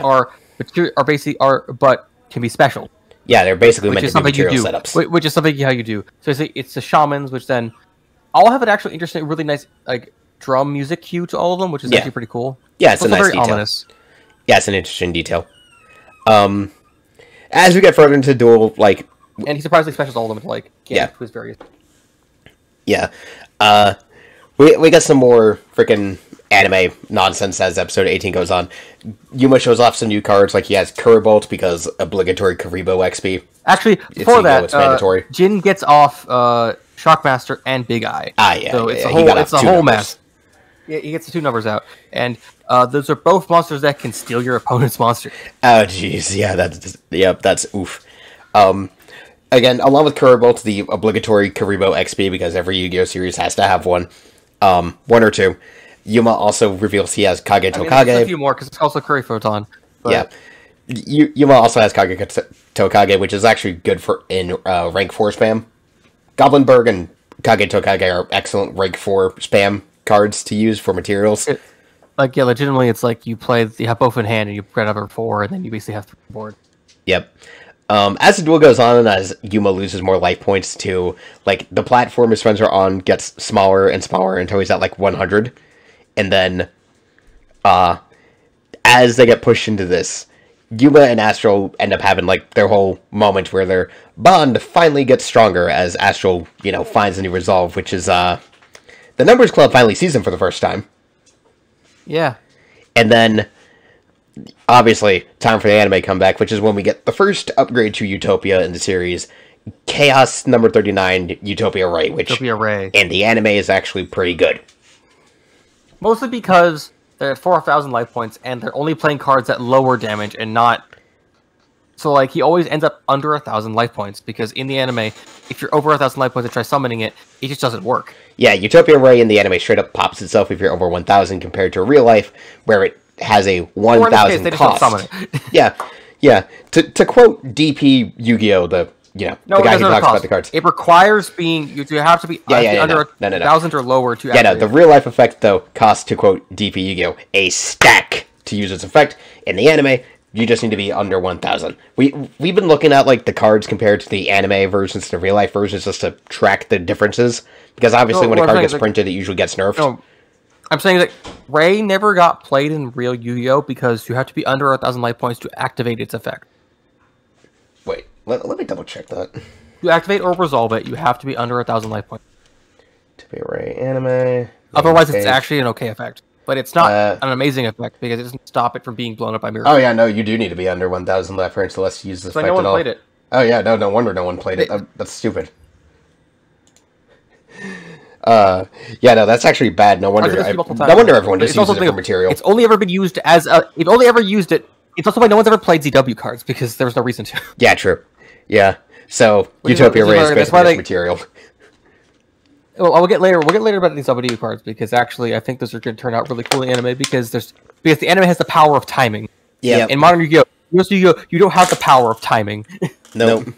but can be special. Yeah, they're basically meant to be material setups. Which is something how you do. So it's the shamans, which then all have an actually interesting, really nice like drum music cue to all of them, which is actually pretty cool. Yeah, it's a nice very detail. Ominous. Yeah, it's an interesting detail. As we get further into the duel, like, and he surprisingly specials all of them to like get to his various. Yeah, we got some more freaking anime nonsense as episode 18 goes on. Yuma shows off some new cards, like he has Kuribolt because obligatory Karibo XP. Actually, before that, it's mandatory. Jin gets off Shockmaster and Big Eye. So it's a whole mess. Yeah, he gets the 2 numbers out, and those are both monsters that can steal your opponent's monster. Oh, jeez, yeah, that's oof. Again, along with Kuribolt, the obligatory Karibo XP because every Yu-Gi-Oh series has to have one, 1 or 2. Yuma also reveals he has Kage Tokage. There's a few more because it's also Curry Photon. But... Yeah, Yuma also has Kage Tokage, which is actually good for in rank 4 spam. Goblinberg and Kage Tokage are excellent rank 4 spam cards to use for materials. Legitimately, it's like you have both in hand and you get over 4, and then you basically have 3 on board. Yep. As the duel goes on and as Yuma loses more life points to, like, the platform his friends are on gets smaller and smaller until he's at, like, 100. And then, as they get pushed into this, Yuma and Astral end up having, like, their whole moment where their bond finally gets stronger as Astral, finds a new resolve, which is, the Numbers Club finally sees him for the first time. Yeah. And then, obviously, time for the anime comeback, which is when we get the first upgrade to Utopia in the series, Chaos number 39, Utopia Ray, which in the anime is actually pretty good. Mostly because they're at 4,000 life points, and they're only playing cards that lower damage and not... So, like, he always ends up under 1,000 life points, because in the anime, if you're over 1,000 life points and try summoning it, it just doesn't work. Yeah, Utopia Ray in the anime straight up pops itself if you're over 1,000 compared to real life, where it has a 1,000 cost. Summon it. yeah. To quote DP Yu-Gi-Oh, the guy who talks about the cards. It requires you have to be under 1,000 or lower to activate. The real life effect, though, costs, to quote DP Yu-Gi-Oh, a stack to use its effect. In the anime, you just need to be under 1,000. We've been looking at, like, the cards compared to the anime versions to the real life versions just to track the differences. Because obviously when a card gets printed, it usually gets nerfed. No, I'm saying that Ray never got played in real Yu-Gi-Oh! Because you have to be under 1,000 life points to activate its effect. Wait, let me double check that. To activate or resolve it, you have to be under 1,000 life points. To be Ray anime... Otherwise, it's actually an okay effect. But it's not an amazing effect because it doesn't stop it from being blown up by mirrors. Oh yeah, no, you do need to be under 1,000 life points unless you use this effect at all. No one played it. Oh yeah, no wonder no one played it. That's stupid. That's actually bad. No wonder everyone just uses it for material. It's only ever been used as a... You've only ever used it... It's also why no one's ever played ZW cards, because there was no reason to. Yeah, true. Yeah, so Utopia Ray is basically material. Well, we'll get later about these W cards, because actually I think those are going to turn out really cool in anime, because the anime has the power of timing. Yeah. In modern Yu-Gi-Oh! You don't have the power of timing. Nope.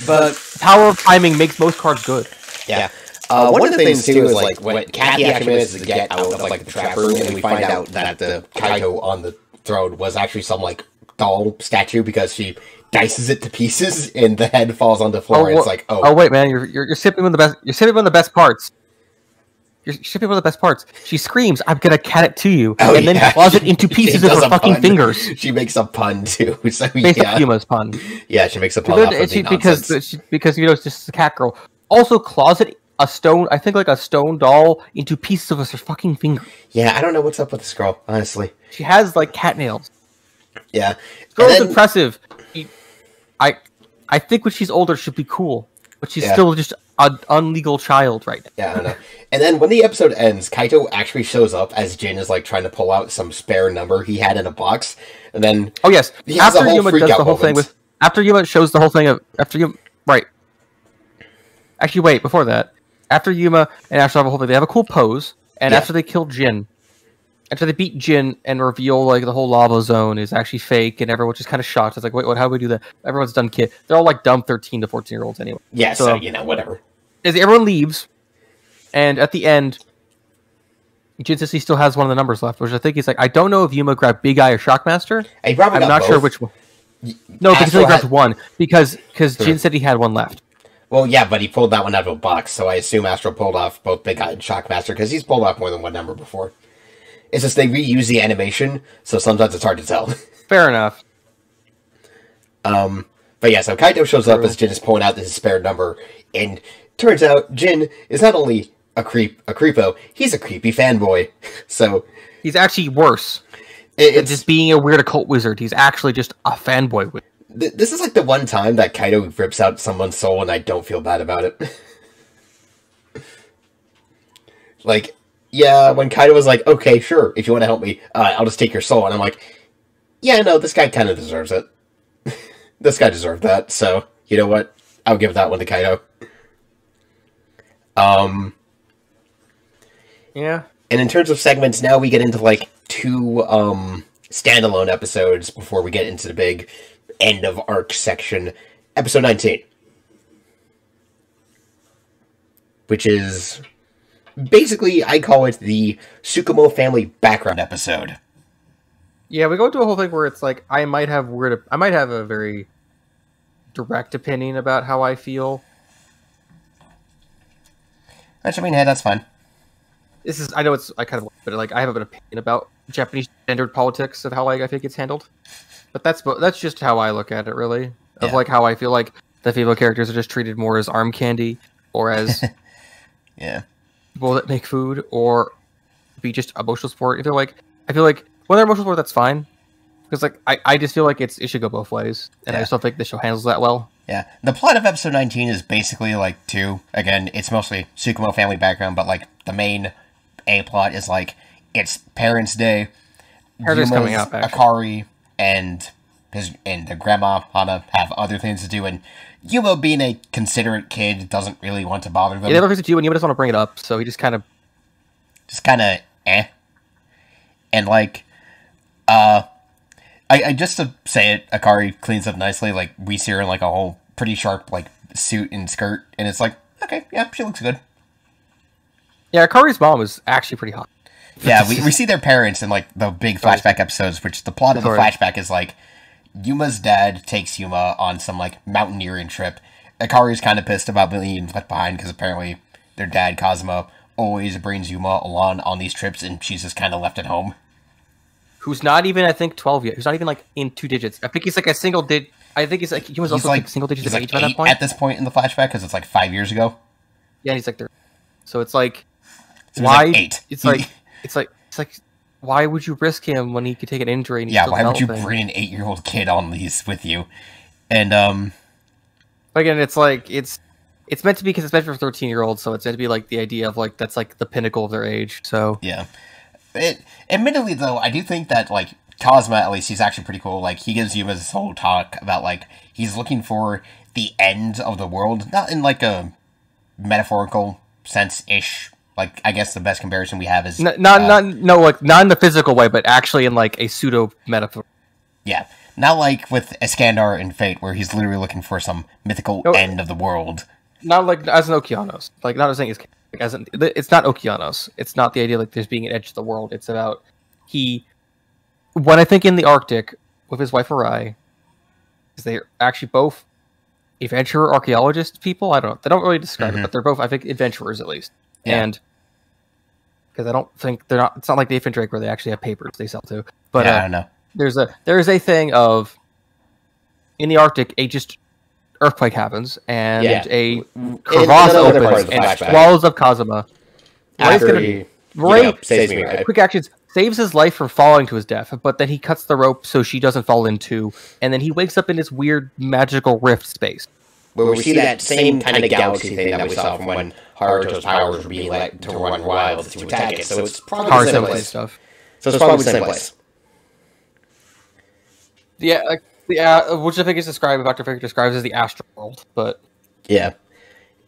But power of timing makes most cards good. Yeah. One of the things too is like when Kathy actually manages to get out of like the trap room, and we find out that the Kaito on the throne was actually some like doll statue because she dices it to pieces and the head falls on the floor. And it's like, oh wait, man, you're sipping one of the best. You're sipping one of the best parts. You're shipping one of the best parts. She screams, "I'm gonna cat it to you," and then claws it into pieces of her fucking fingers. She makes a pun too. So Yuma's pun. Yeah, she makes a pun off of the nonsense. Because it's just a cat girl. Also closet a stone, I think like a stone doll, into pieces of her fucking finger. Yeah, I don't know what's up with this girl, honestly. She has like cat nails. Yeah. This girl's impressive. I think when she's older, she'll be cool, but she's Yeah. still just an unlegal child right now. Yeah, I don't know. And then when the episode ends, Kaito actually shows up as Jin is like trying to pull out some spare number he had in a box, and then Oh yes, he has after a whole Yuma freak does out the whole thing moment. with after Yuma shows the whole thing of after Yuma right. Actually, wait before that. After Yuma and Astro have a whole thing, they have a cool pose, and Yeah. after they kill Jin, after they beat Jin and reveal like the whole lava zone is actually fake, and everyone's just kind of shocked. It's like, wait, what? How do we do that? Everyone's done kid. They're all like dumb 13 to 14-year-olds anyway. Yeah, so you know, whatever. As everyone leaves, and at the end, Jin says he still has one of the numbers left, which I think he's like, I don't know if Yuma grabbed Big Eye or Shockmaster. He probably I'm got not both. sure which one. No, because he Astro only grabbed had- one because Jin said he had one left. Well, yeah, but he pulled that one out of a box, so I assume Astro pulled off both Big Eye and Shockmaster, because he's pulled off more than one number before. It's just they reuse the animation, so sometimes it's hard to tell. Fair enough. But yeah, so Kaito shows up as Jin is pulling out this spare number, and turns out Jin is not only a creepo, he's a creepy fanboy. So He's actually worse it's than just being a weird occult wizard. He's actually just a fanboy. This is like the one time that Kaito rips out someone's soul, and I don't feel bad about it. Like, yeah, when Kaito was like, okay, sure, if you want to help me, I'll just take your soul. And I'm like, yeah, no, this guy kind of deserves it. This guy deserved that, so, you know what? I'll give that one to Kaito. Yeah. And in terms of segments, now we get into, like, 2, standalone episodes before we get into the big end of arc section. Episode 19. Which is... basically, I call it the Tsukumo family background episode. Yeah, we go into a whole thing where it's like I might have a very direct opinion about how I feel. Which, I mean, hey, that's fine. I know it's I kind of, but like I have an opinion about Japanese gendered politics of how I think it's handled. But that's just how I look at it, really. Of Yeah. like how I feel like the female characters are just treated more as arm candy or as Yeah. people that make food or be just emotional support. I feel like when they're emotional support, that's fine. Because like I just feel like it should go both ways, and I Yeah. just don't think the show handles that well. Yeah. The plot of episode 19 is basically, like, 2. Again, it's mostly Tsukumo family background, but, like, the main A-plot is, like, it's Parents' Day. Parents' Day coming Yuma's, up, actually. Akari, and the grandma, Hana, have other things to do, and Yuma, being a considerate kid, doesn't really want to bother them. He never visits you, and you just want to bring it up, so he just kind of eh. And, like, I just to say it, Akari cleans up nicely. Like, we see her in, like, a whole pretty sharp, like, suit and skirt, and it's like, okay, yeah, she looks good. Yeah, Akari's mom is actually pretty hot. Yeah, we see their parents in, like, the big flashback episodes, which the plot of the flashback is, like, Yuma's dad takes Yuma on some, like, mountaineering trip. Akari's kind of pissed about being left behind, because apparently their dad, Kazuma, always brings Yuma along on these trips, and she's just kind of left at home. Who's not even, I think, 12 yet. Who's not even, like, in 2 digits. I think he's, like, a single digit. I think he's, like, he was also, like, single digits he's of like age by that 8 point. at this point in the flashback, because it's, like, 5 years ago. Yeah, he's, like, 30. So it's, like, So why? he's, like, 8. It's like, why would you risk him when he could take an injury? And he's Yeah, still why would you developing? bring an 8-year-old kid on these with you? And, Again, it's like, it's meant to be because it's meant for 13-year-olds, so it's meant to be, like, the idea of, like, that's, like, the pinnacle of their age, so. yeah. Admittedly, though, I do think that, like, Cosma, at least, he's actually pretty cool. Like, he gives Yuma this whole talk about, like, he's looking for the end of the world. Not in, like, a metaphorical sense-ish. Like, I guess the best comparison we have is... Not in the physical way, but actually in, like, a pseudo-metaphor. Yeah. Not like with Iskandar in Fate, where he's literally looking for some mythical end of the world. Not, like, as an Okeanos. Like, not as saying it's not Okeanos. It's not the idea, like, there's being an edge of the world. It's about when I think in the Arctic with his wife Arai, is they're actually both adventurer archaeologist people. I don't know. They don't really describe it, but they're both, I think, adventurers at least. Yeah. And because I don't think they're not. It's not like the Infant Drake where they actually have papers they sell to. But yeah, I don't know. There is a thing of in the Arctic, a just earthquake happens and a crevasse opens and swallows up Kazuma. Ray saves me, right? Quick actions saves his life from falling to his death, but then he cuts the rope so she doesn't fall into, and then he wakes up in this weird magical rift space. Where we see that same kind of galaxy thing that we saw from when Haruto's powers were being let to run wild to attack it. So it's probably the same place. Stuff. So it's probably the same place. Yeah, which I think is described, Dr. Figure describes as the astral world, but yeah,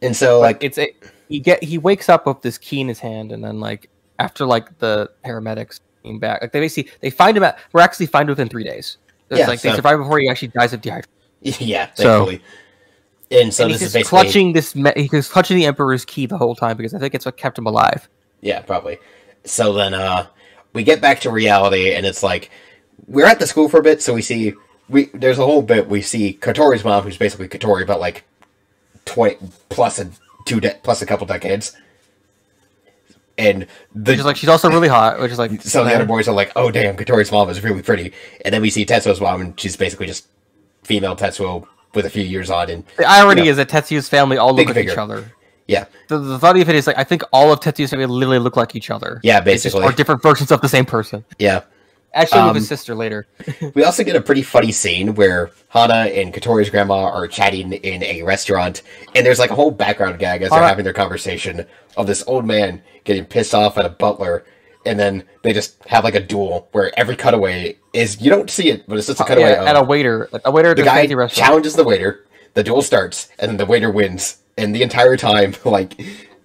and so like he wakes up with this key in his hand, and then like after like the paramedics came back, like they find him miraculously find him within 3 days. It's like they survive before he actually dies of dehydration. Yeah, thankfully. And so this is basically he's clutching the Emperor's key the whole time because I think it's what kept him alive. Yeah, probably. So then we get back to reality, and it's like we're at the school for a bit, so there's a whole bit we see Kotori's mom, who's basically Kotori, but like 20 plus a couple decades. And she's also really hot, which is like so the other boys are like, oh damn, Kotori's mom is really pretty. And then we see Tetsuo's mom, and she's basically just female Tetsuo with a few years on. And the irony is that Tetsuo's family all look like each other. Yeah. The thought of it is like I think all of Tetsuo's family literally look like each other. Yeah, basically. Or different versions of the same person. Yeah. Actually, with his sister later. We also get a pretty funny scene where Hana and Kotori's grandma are chatting in a restaurant, and there's like a whole background gag as they're having their conversation of this old man getting pissed off at a butler, and then they just have like a duel where every cutaway is, you don't see it, but it's just a cutaway at a waiter. The guy challenges the waiter, the duel starts, and then the waiter wins, and the entire time, like...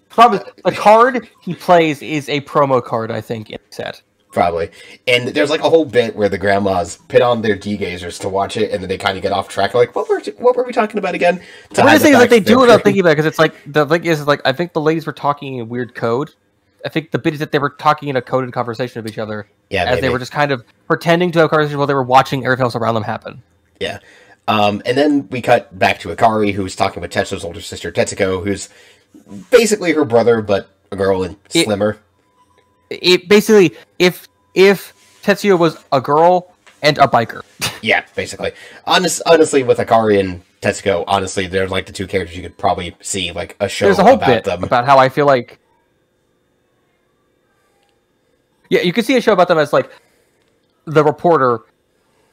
Probably, the card he plays is a promo card, I think, in the set. Probably. And there's like a whole bit where the grandmas put on their D-gazers to watch it, and then they kind of get off track. Like, what were we talking about again? The funny thing is like they do it without thinking about it, because it's like, the thing is like, I think the ladies were talking in weird code. I think the bit is that they were talking in a coded conversation with each other. Yeah, as they were just kind of pretending to have a conversation while they were watching everything else around them happen. Yeah. And then we cut back to Akari, who's talking with Tetsuo's older sister, Tetsuko, who's basically her brother, but a girl and slimmer. It basically, if Tetsuo was a girl and a biker. Yeah, basically. Honestly, with Akari and Tetsuko, honestly, they're like the two characters you could probably see like a show There's a whole about bit them. About how I feel like... Yeah, you could see a show about them as like the reporter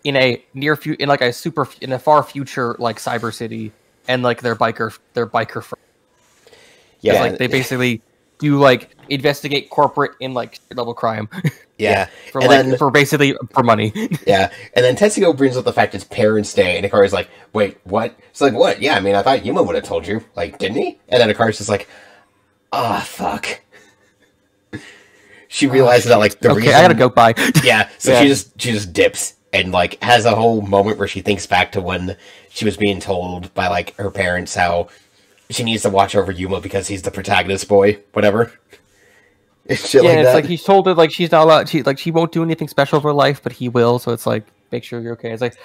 in a in a far future like cyber city, and like their biker friend. Yeah, like they basically do like investigate corporate in like level crime. Yeah, for money. Yeah, and then Tetsuo brings up the fact it's Parents' Day, and Akari's like, "Wait, what?" It's like, "What? Yeah, I mean, I thought Yuma would have told you, like, didn't he?" And then Akari's just like, "Ah, fuck." She realizes that like the reason... I gotta go by. Yeah, so she just dips and like has a whole moment where she thinks back to when she was being told by like her parents how she needs to watch over Yuma because he's the protagonist boy, whatever. Shit like it's that. like he's told her like she's not allowed. She won't do anything special for life, but he will. So it's like, make sure you're okay. It's like,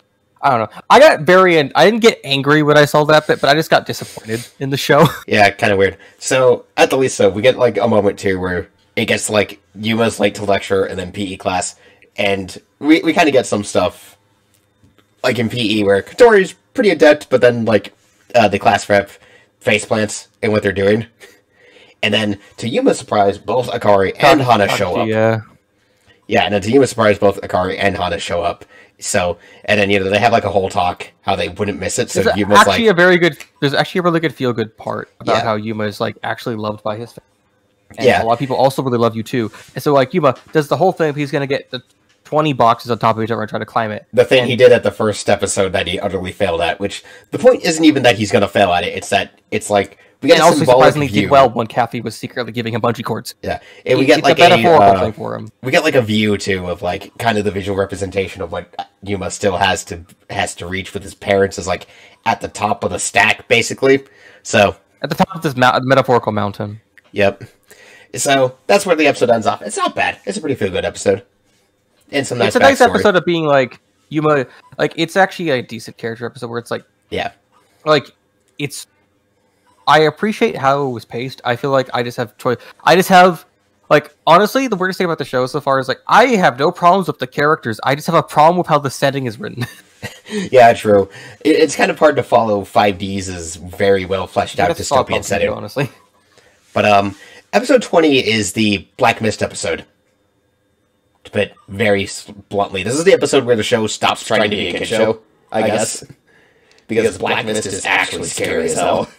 I don't know. I didn't get angry when I saw that bit, but I just got disappointed in the show. Yeah, kind of weird. So at the least, we get like a moment too where it gets like Yuma's late to lecture and then PE class, and we kind of get some stuff like in PE where Kotori's pretty adept, but then like the class rep face plants in what they're doing. And then, to Yuma's surprise, both Akari and Hana show up. Yeah, and then to Yuma's surprise, both Akari and Hana show up. So, and then, they have like a whole talk, how they wouldn't miss it. So Yuma's like... There's actually a really good feel-good part about how Yuma is like actually loved by his family. And a lot of people also really love you too. And so like Yuma does the whole thing, he's going to get the 20 boxes on top of each other and try to climb it. The thing he did at the first episode that he utterly failed at, which the point isn't even that he's going to fail at it, it's that it's like... We get also surprisingly did well when Kathy was secretly giving him bungee cords. Yeah, and we get like a metaphorical thing for him. We get like a view too of like kind of the visual representation of what Yuma still has to reach with his parents is like at the top of the stack basically. So at the top of this metaphorical mountain. Yep. So that's where the episode ends off. It's not bad. It's a pretty feel good episode. And some nice. It's a nice episode of being like Yuma. Like it's actually a decent character episode where it's like like it's. I appreciate how it was paced. I feel like I just have like honestly the weirdest thing about the show so far is like I have no problems with the characters. I just have a problem with how the setting is written. Yeah, true. It's kind of hard to follow 5D's very well fleshed out dystopian setting, honestly. But episode 20 is the Black Mist episode. to put it very bluntly, this is the episode where the show stops trying to be a kid show, I guess. Because Black Mist is actually scary as hell.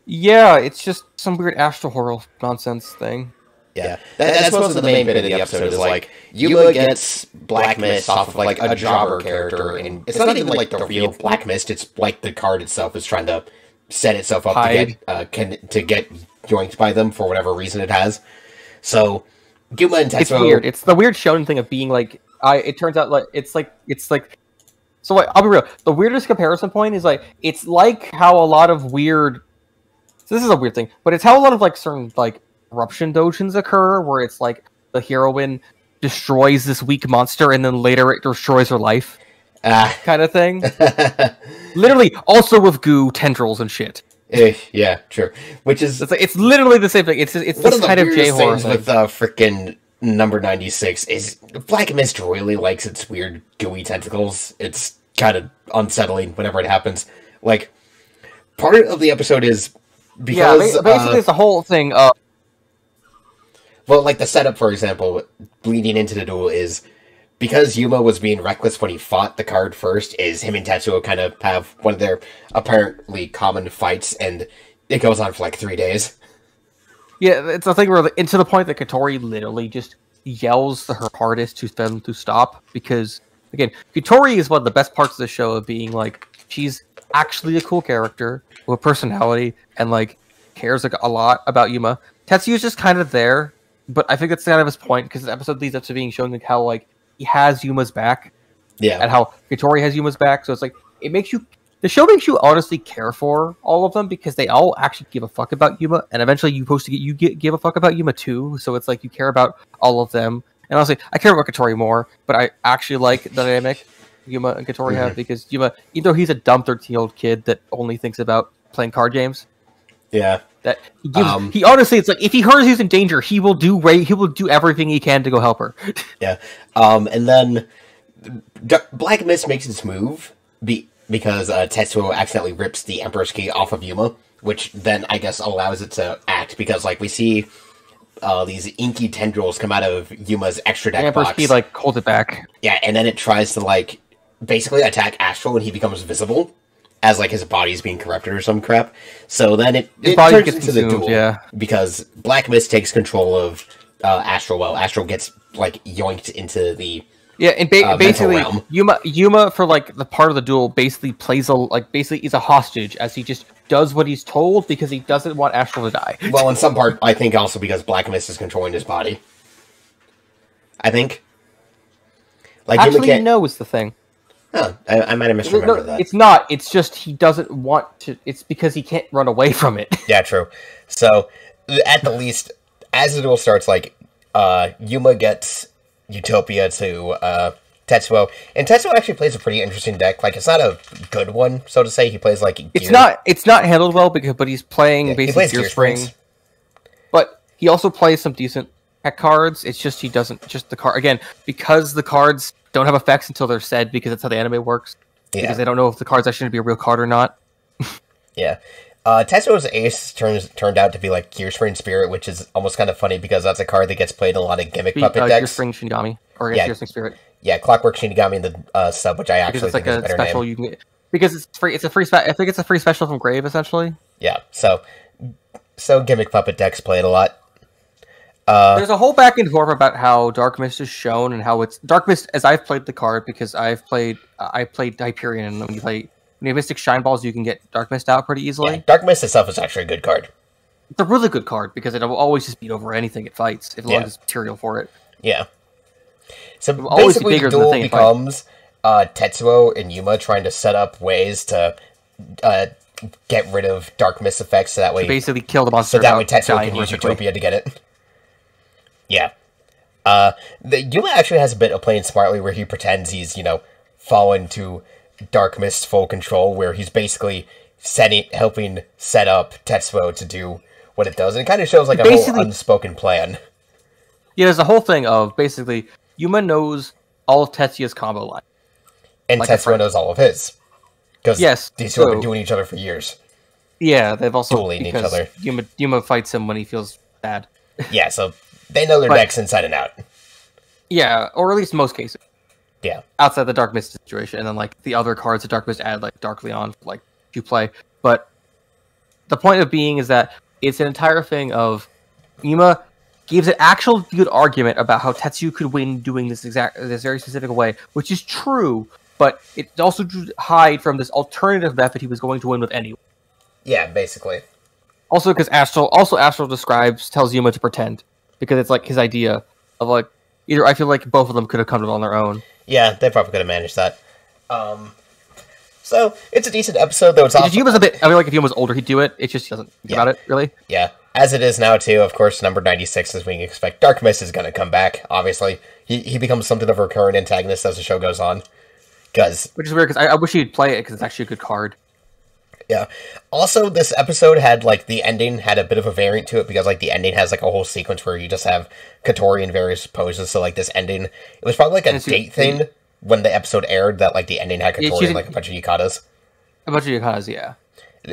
Yeah, it's just some weird astral horror nonsense thing. Yeah, that's most of the main bit of the episode is like, Yuma gets Black Mist off of like a jobber character, and it's not even like the real Black Mist, it's like the card itself is trying to set itself up to get yoinked by them for whatever reason it has. So, Yuma and Tetsuo... It's weird. It's the weird shonen thing of being like... it turns out like it's like... So like, I'll be real. The weirdest comparison point is like... It's like how a lot of weird... So this is a weird thing, but it's how a lot of like certain like corruption dojins occur, where it's like the heroine destroys this weak monster and then later it destroys her life. Kind of thing. Literally, also with goo, tendrils, and shit. Yeah, true. Which is... It's literally the same thing. It's this kind of J-horror thing. With frickin' number 96 is Black Mist really likes its weird gooey tentacles. It's kind of unsettling whenever it happens. Like, part of the episode is because... Yeah, basically it's the whole thing of... Well, like, the setup, for example, leading into the duel is... Because Yuma was being reckless when he fought the card first, is him and Tetsuo kind of have one of their apparently common fights, and it goes on for like 3 days. Yeah, it's a thing where, and to the point that Katori literally just yells to her hardest to them to stop, because, again, Katori is one of the best parts of the show of being, like, she's actually a cool character with a personality, and, like, cares like, a lot about Yuma. Tetsuo's just kind of there, but I think that's kind of his point, because the episode leads up to being shown like, how, like, he has Yuma's back, and how Katori has Yuma's back. So it's like the show makes you honestly care for all of them because they all actually give a fuck about Yuma, and eventually you're supposed to give a fuck about Yuma too. So it's like you care about all of them. And honestly, I care about Katori more, but I actually like the dynamic Yuma and Katori have, because Yuma, even though he's a dumb 13-year-old kid that only thinks about playing card games, that he honestly, it's like if he hears he's in danger, he will do everything he can to go help her. And then Black Mist makes its move because Tetsuo accidentally rips the Emperor's Key off of Yuma, which then I guess allows it to act, because like we see these inky tendrils come out of Yuma's extra deck box. The Emperor's Key like holds it back. Yeah, and then it tries to like basically attack Astral when he becomes visible, as like his body's being corrupted or some crap. So then it turns into the duel, because Black Mist takes control of Astral. Well, Astral gets like yoinked into the and basically Yuma for like the part of the duel basically plays is a hostage, as he just does what he's told because he doesn't want Astral to die. Well, in some part, I think also because Black Mist is controlling his body. I think. Like actually, no, is the thing. Huh, I might have misremembered that. It's not. It's just he doesn't want to. It's because he can't run away from it. Yeah, true. So, at the least, as the duel starts, like, Yuma gets Utopia to Tetsuo, and Tetsuo actually plays a pretty interesting deck. Like, it's not a good one, so to say. He plays like Gear. It's not handled well but he's playing basically Gear Springs. But he also plays some decent tech cards. It's just he doesn't the card again, because the cards don't have effects until they're said, because that's how the anime works. Because they don't know if the card's actually going to be a real card or not. Tetsuo's ace turned out to be like Gear Spring Spirit, which is almost kind of funny because that's a card that gets played in a lot of gimmick puppet decks. Gear Spring Shinigami, or Gear Spring Spirit. Yeah, Clockwork Shinigami in the sub, which I actually think is a better special name. You can get, because it's free. It's a free. I think it's a free special from Grave, essentially. Yeah, so gimmick puppet decks play it a lot. There's a whole back and forth about how Dark Mist is shown and how it's Dark Mist, as I've played the card, because I played Hyperion, and when you have Mystic Shine Balls, you can get Dark Mist out pretty easily. Yeah, Dark Mist itself is actually a good card. It's a really good card because it will always just beat over anything it fights, as long as there's material for it. Yeah. So basically, the duel becomes Tetsuo and Yuma trying to set up ways to get rid of Dark Mist effects, so that way basically kill the monster. So that way Tetsuo can use Utopia to get it. Yeah. Yuma actually has a bit of playing smartly where he pretends he's, fallen to Dark Mist's full control, where he's basically helping set up Tetsuo to do what it does. And it kind of shows like a whole unspoken plan. Yeah, there's a whole thing of basically Yuma knows all of Tetsuya's combo line. And like Tetsuo knows all of his. Because these two have been doing each other for years. Yeah, they've also dueling each other. Yuma fights him when he feels bad. Yeah, so they know their decks inside and out. Yeah, or at least most cases. Yeah. Outside the Dark Mist situation, and then like the other cards the Dark Mist add like Darkly on like you play. But the point of being is that it's an entire thing of Yuma gives an actual good argument about how Tetsuya could win doing this very specific way, which is true, but it also drew hide from this alternative method he was going to win with anyway. Yeah, basically. Also, because Astral tells Yuma to pretend, because it's like his idea of like either. I feel like both of them could have come to it on their own. Yeah, they probably could have managed that. So it's a decent episode, though. It's Yuma's a bit. I feel like if Yuma was older, he'd do it. It just doesn't think about it really. Yeah, as it is now too. Of course, number 96 is when you expect Dark Mist is going to come back. Obviously, he becomes something of a recurrent antagonist as the show goes on. Which is weird because I wish he'd play it because it's actually a good card. Yeah. Also, this episode had, like, the ending had a bit of a variant to it, because, like, the ending has, like, a whole sequence where you just have Katori in various poses, so, like, this ending, it was probably, like, a date thing when the episode aired, that, like, the ending had Katori and, like, a bunch of yukatas. A bunch of yukatas, yeah.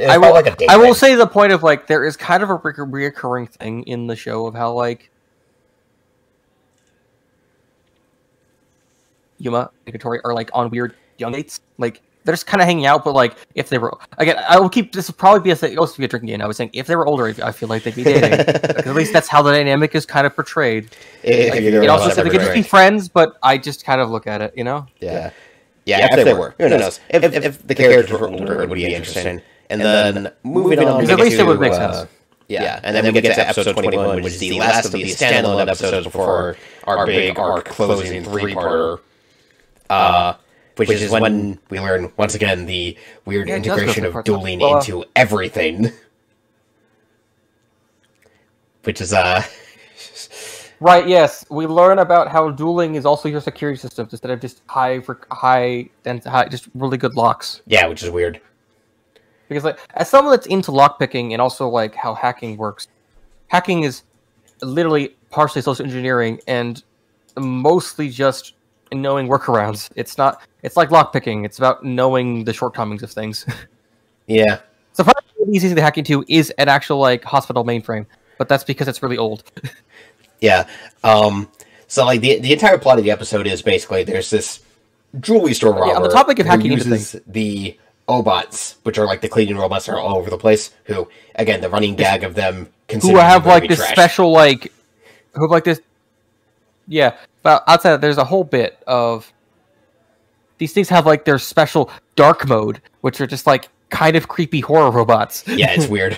I will say the point of, like, there is kind of a reoccurring thing in the show of how, like, Yuma and Katori are, like, on weird young dates, like, they're just kind of hanging out, but like if they were again, I will keep this will probably be a thing. Also, be a drinking game. I was saying if they were older, I feel like they'd be dating. At least that's how the dynamic is kind of portrayed. It also said they could just be friends, but I just kind of look at it, you know. Yeah, if they were, who knows? If the characters were older, it would be interesting. And then moving on, because at least it would make sense. Yeah, and then we get to episode 21, which is the last of these standalone episodes before our big arc closing 3-parter. Which is when we learn, once again, the weird integration of dueling into everything. Which is, Right, yes. We learn about how dueling is also your security systems instead of just high, just really good locks. Yeah, which is weird. Because, like, as someone that's into lockpicking and also, like, how hacking works, hacking is literally partially social engineering and mostly just knowing workarounds. It's like lockpicking. It's about knowing the shortcomings of things. Yeah. So probably the easiest thing to hack into is an actual like hospital mainframe, but that's because it's really old. Yeah. So like the entire plot of the episode is basically there's this jewelry store robber. Yeah, on the topic of hacking into things, the Obots, which are like the cleaning robots that are all over the place. Who again, the running gag of them who have like this special like who have like this. Yeah. But outside, there's a whole bit of these things have like their special dark mode, which are just like kind of creepy horror robots. Yeah, it's weird.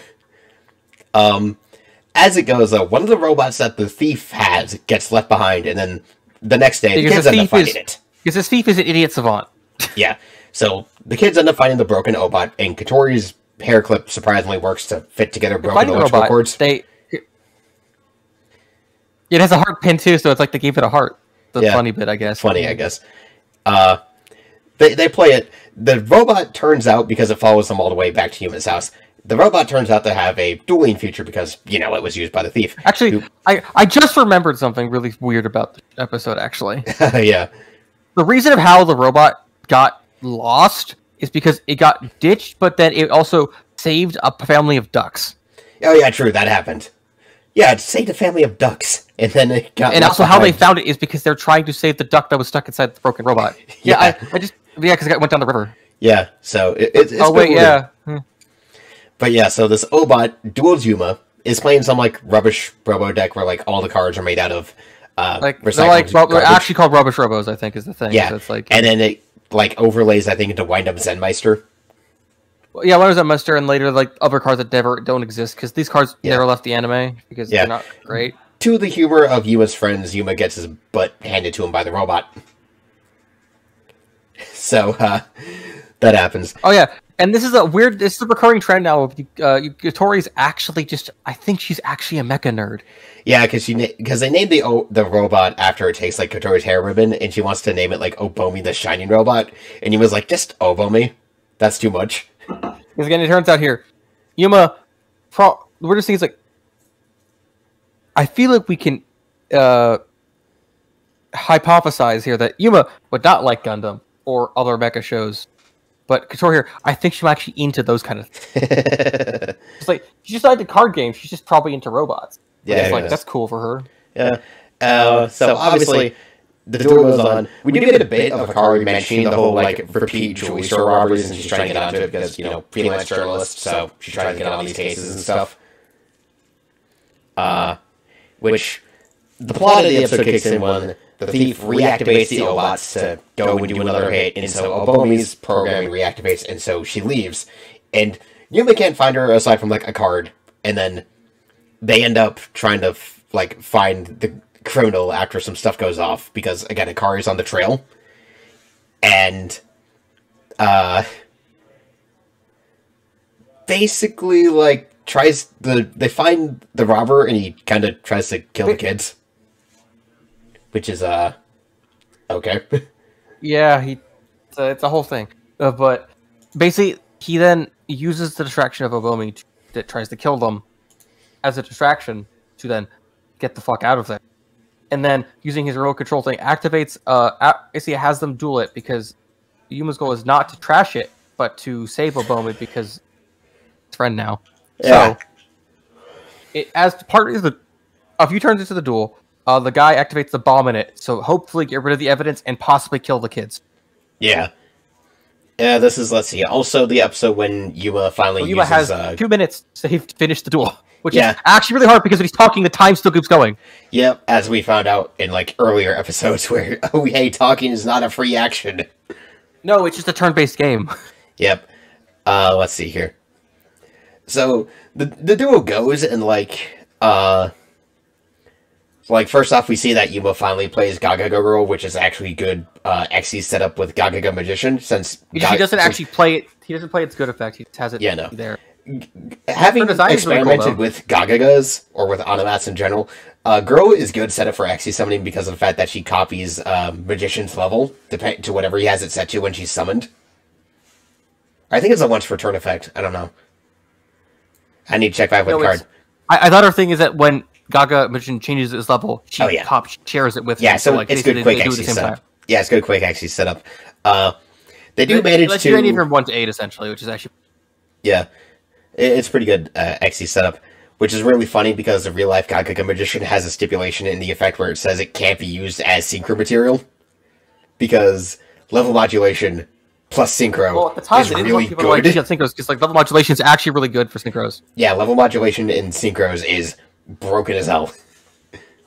As it goes, though, one of the robots that the thief has gets left behind, and then the next day the kids end up finding it. Because this thief is an idiot savant. Yeah, so the kids end up finding the broken Obot, and Katori's hair clip surprisingly works to fit together broken electrical cords. It has a heart pin too, so it's like they gave it a heart. The funny bit, I guess. Funny, I guess. They play it. The robot turns out, because it follows them all the way back to Yuma's house, the robot turns out to have a dueling feature because, you know, it was used by the thief. Actually, I just remembered something really weird about the episode, actually. Yeah. The reason of how the robot got lost is because it got ditched, but then it also saved a family of ducks. Oh, yeah, true. That happened. Yeah, it saved a family of ducks, and then it got. And also, how they found it is because they're trying to save the duck that was stuck inside the broken robot. Yeah, because it went down the river. Yeah, so it's yeah. But yeah, so this Obot duels Yuma is playing some like rubbish robo deck where like all the cards are made out of they're actually called rubbish robos, I think, is the thing. Yeah, so it's like, and then it like overlays, I think, into Wind Up Zenmeister. Yeah, one was Zenmeister, and later like other cards that don't exist because these cards never left the anime because they're not great. To the humor of Yuma's friends, Yuma gets his butt handed to him by the robot. So that happens. Oh yeah, and this is a recurring trend now of Katori's actually I think she's actually a mecha nerd. Yeah, because they named the robot after it takes like Katori's hair ribbon, and she wants to name it like Obomi the Shining Robot, and Yuma's like, just Obomi. That's too much. Because again, it turns out here, Yuma, the weirdest thing is like, I feel like we can hypothesize here that Yuma would not like Gundam or other mecha shows, but Katori here, I think she's actually into those kind of things. It's like, she's just not into card games, she's just probably into robots. Yeah, it's like, that's cool for her. Yeah. So obviously, the duel goes on. We do get a bit of Akari mentioning the whole, like, repeat jewelry store robberies, and she's trying to get onto it because, you know, freelance journalist, so she's trying to get on these cases and stuff. Which, the plot of the episode kicks in when the thief reactivates the Obots to go and do another hit, and so Obomi's programming reactivates, and so she leaves. And Yuma can't find her aside from, like, a card, and then they end up trying to, like, find the criminal after some stuff goes off, because, again, Akari's on the trail. And, basically, like, they find the robber, and he kind of tries to kill the kids. Which is, okay. Yeah, it's a whole thing. But, basically, he then uses the distraction of Obomi that tries to kill them as a distraction to then get the fuck out of there. And then, using his remote control thing, activates, basically has them duel it, because Yuma's goal is not to trash it, but to save Obomi, because it's friend now. Yeah. So, as part of a few turns into the duel, the guy activates the bomb in it, so hopefully get rid of the evidence and possibly kill the kids. Yeah. Yeah, this is, let's see, also the episode when Yuma finally uses... Yuma has 2 minutes to finish the duel. Which is actually really hard, because when he's talking, the time still keeps going. Yep, as we found out in, like, earlier episodes where, oh, hey, talking is not a free action. No, it's just a turn-based game. Yep. Let's see here. So, the duo goes, and, first off, we see that Yuma finally plays Gagaga Girl, which is actually good XE setup with Gagaga Magician, since... He doesn't actually play it. He doesn't play its good effect. He just has it there. Having experimented with Gagagas, or with Onomats in general, Girl is good setup for XE summoning because of the fact that she copies Magician's level to whatever he has it set to when she's summoned. I think it's a once per turn effect. I don't know. I need to check back with card. I thought her thing is that when Gaga Magician changes its level, she shares it with him. So it's good quick XE setup. Yeah, it's good quick XE setup. They do manage to... Let's do from 1 to 8, essentially, which is actually... Yeah. It's pretty good XE setup, which is really funny because the real-life Gagaga Magician has a stipulation in the effect where it says it can't be used as synchro material, because level modulation plus synchro is really good. Like synchros, because level modulation is actually really good for synchros. Yeah, level modulation in synchros is broken as hell.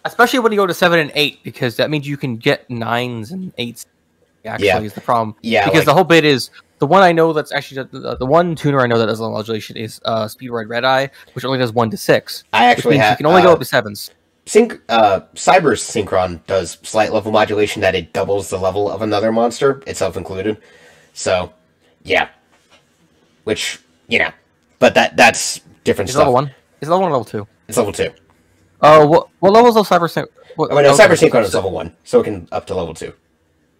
Especially when you go to 7 and 8, because that means you can get 9s and 8s, actually, is the problem. Yeah, because the whole bit is... The one I know that's actually the one tuner I know that does level modulation is Speed Ride Red Eye, which only does 1 to 6. I actually have. You can only go up to 7s. Cyber's Synchron does slight level modulation that it doubles the level of another monster, itself included. So, yeah. Which, but that's different stuff. Level 1? Is it level 1 or level 2? It's level 2. Oh, what levels of Cyber Synchron? Cyber Synchron is level 1, so it can up to level 2.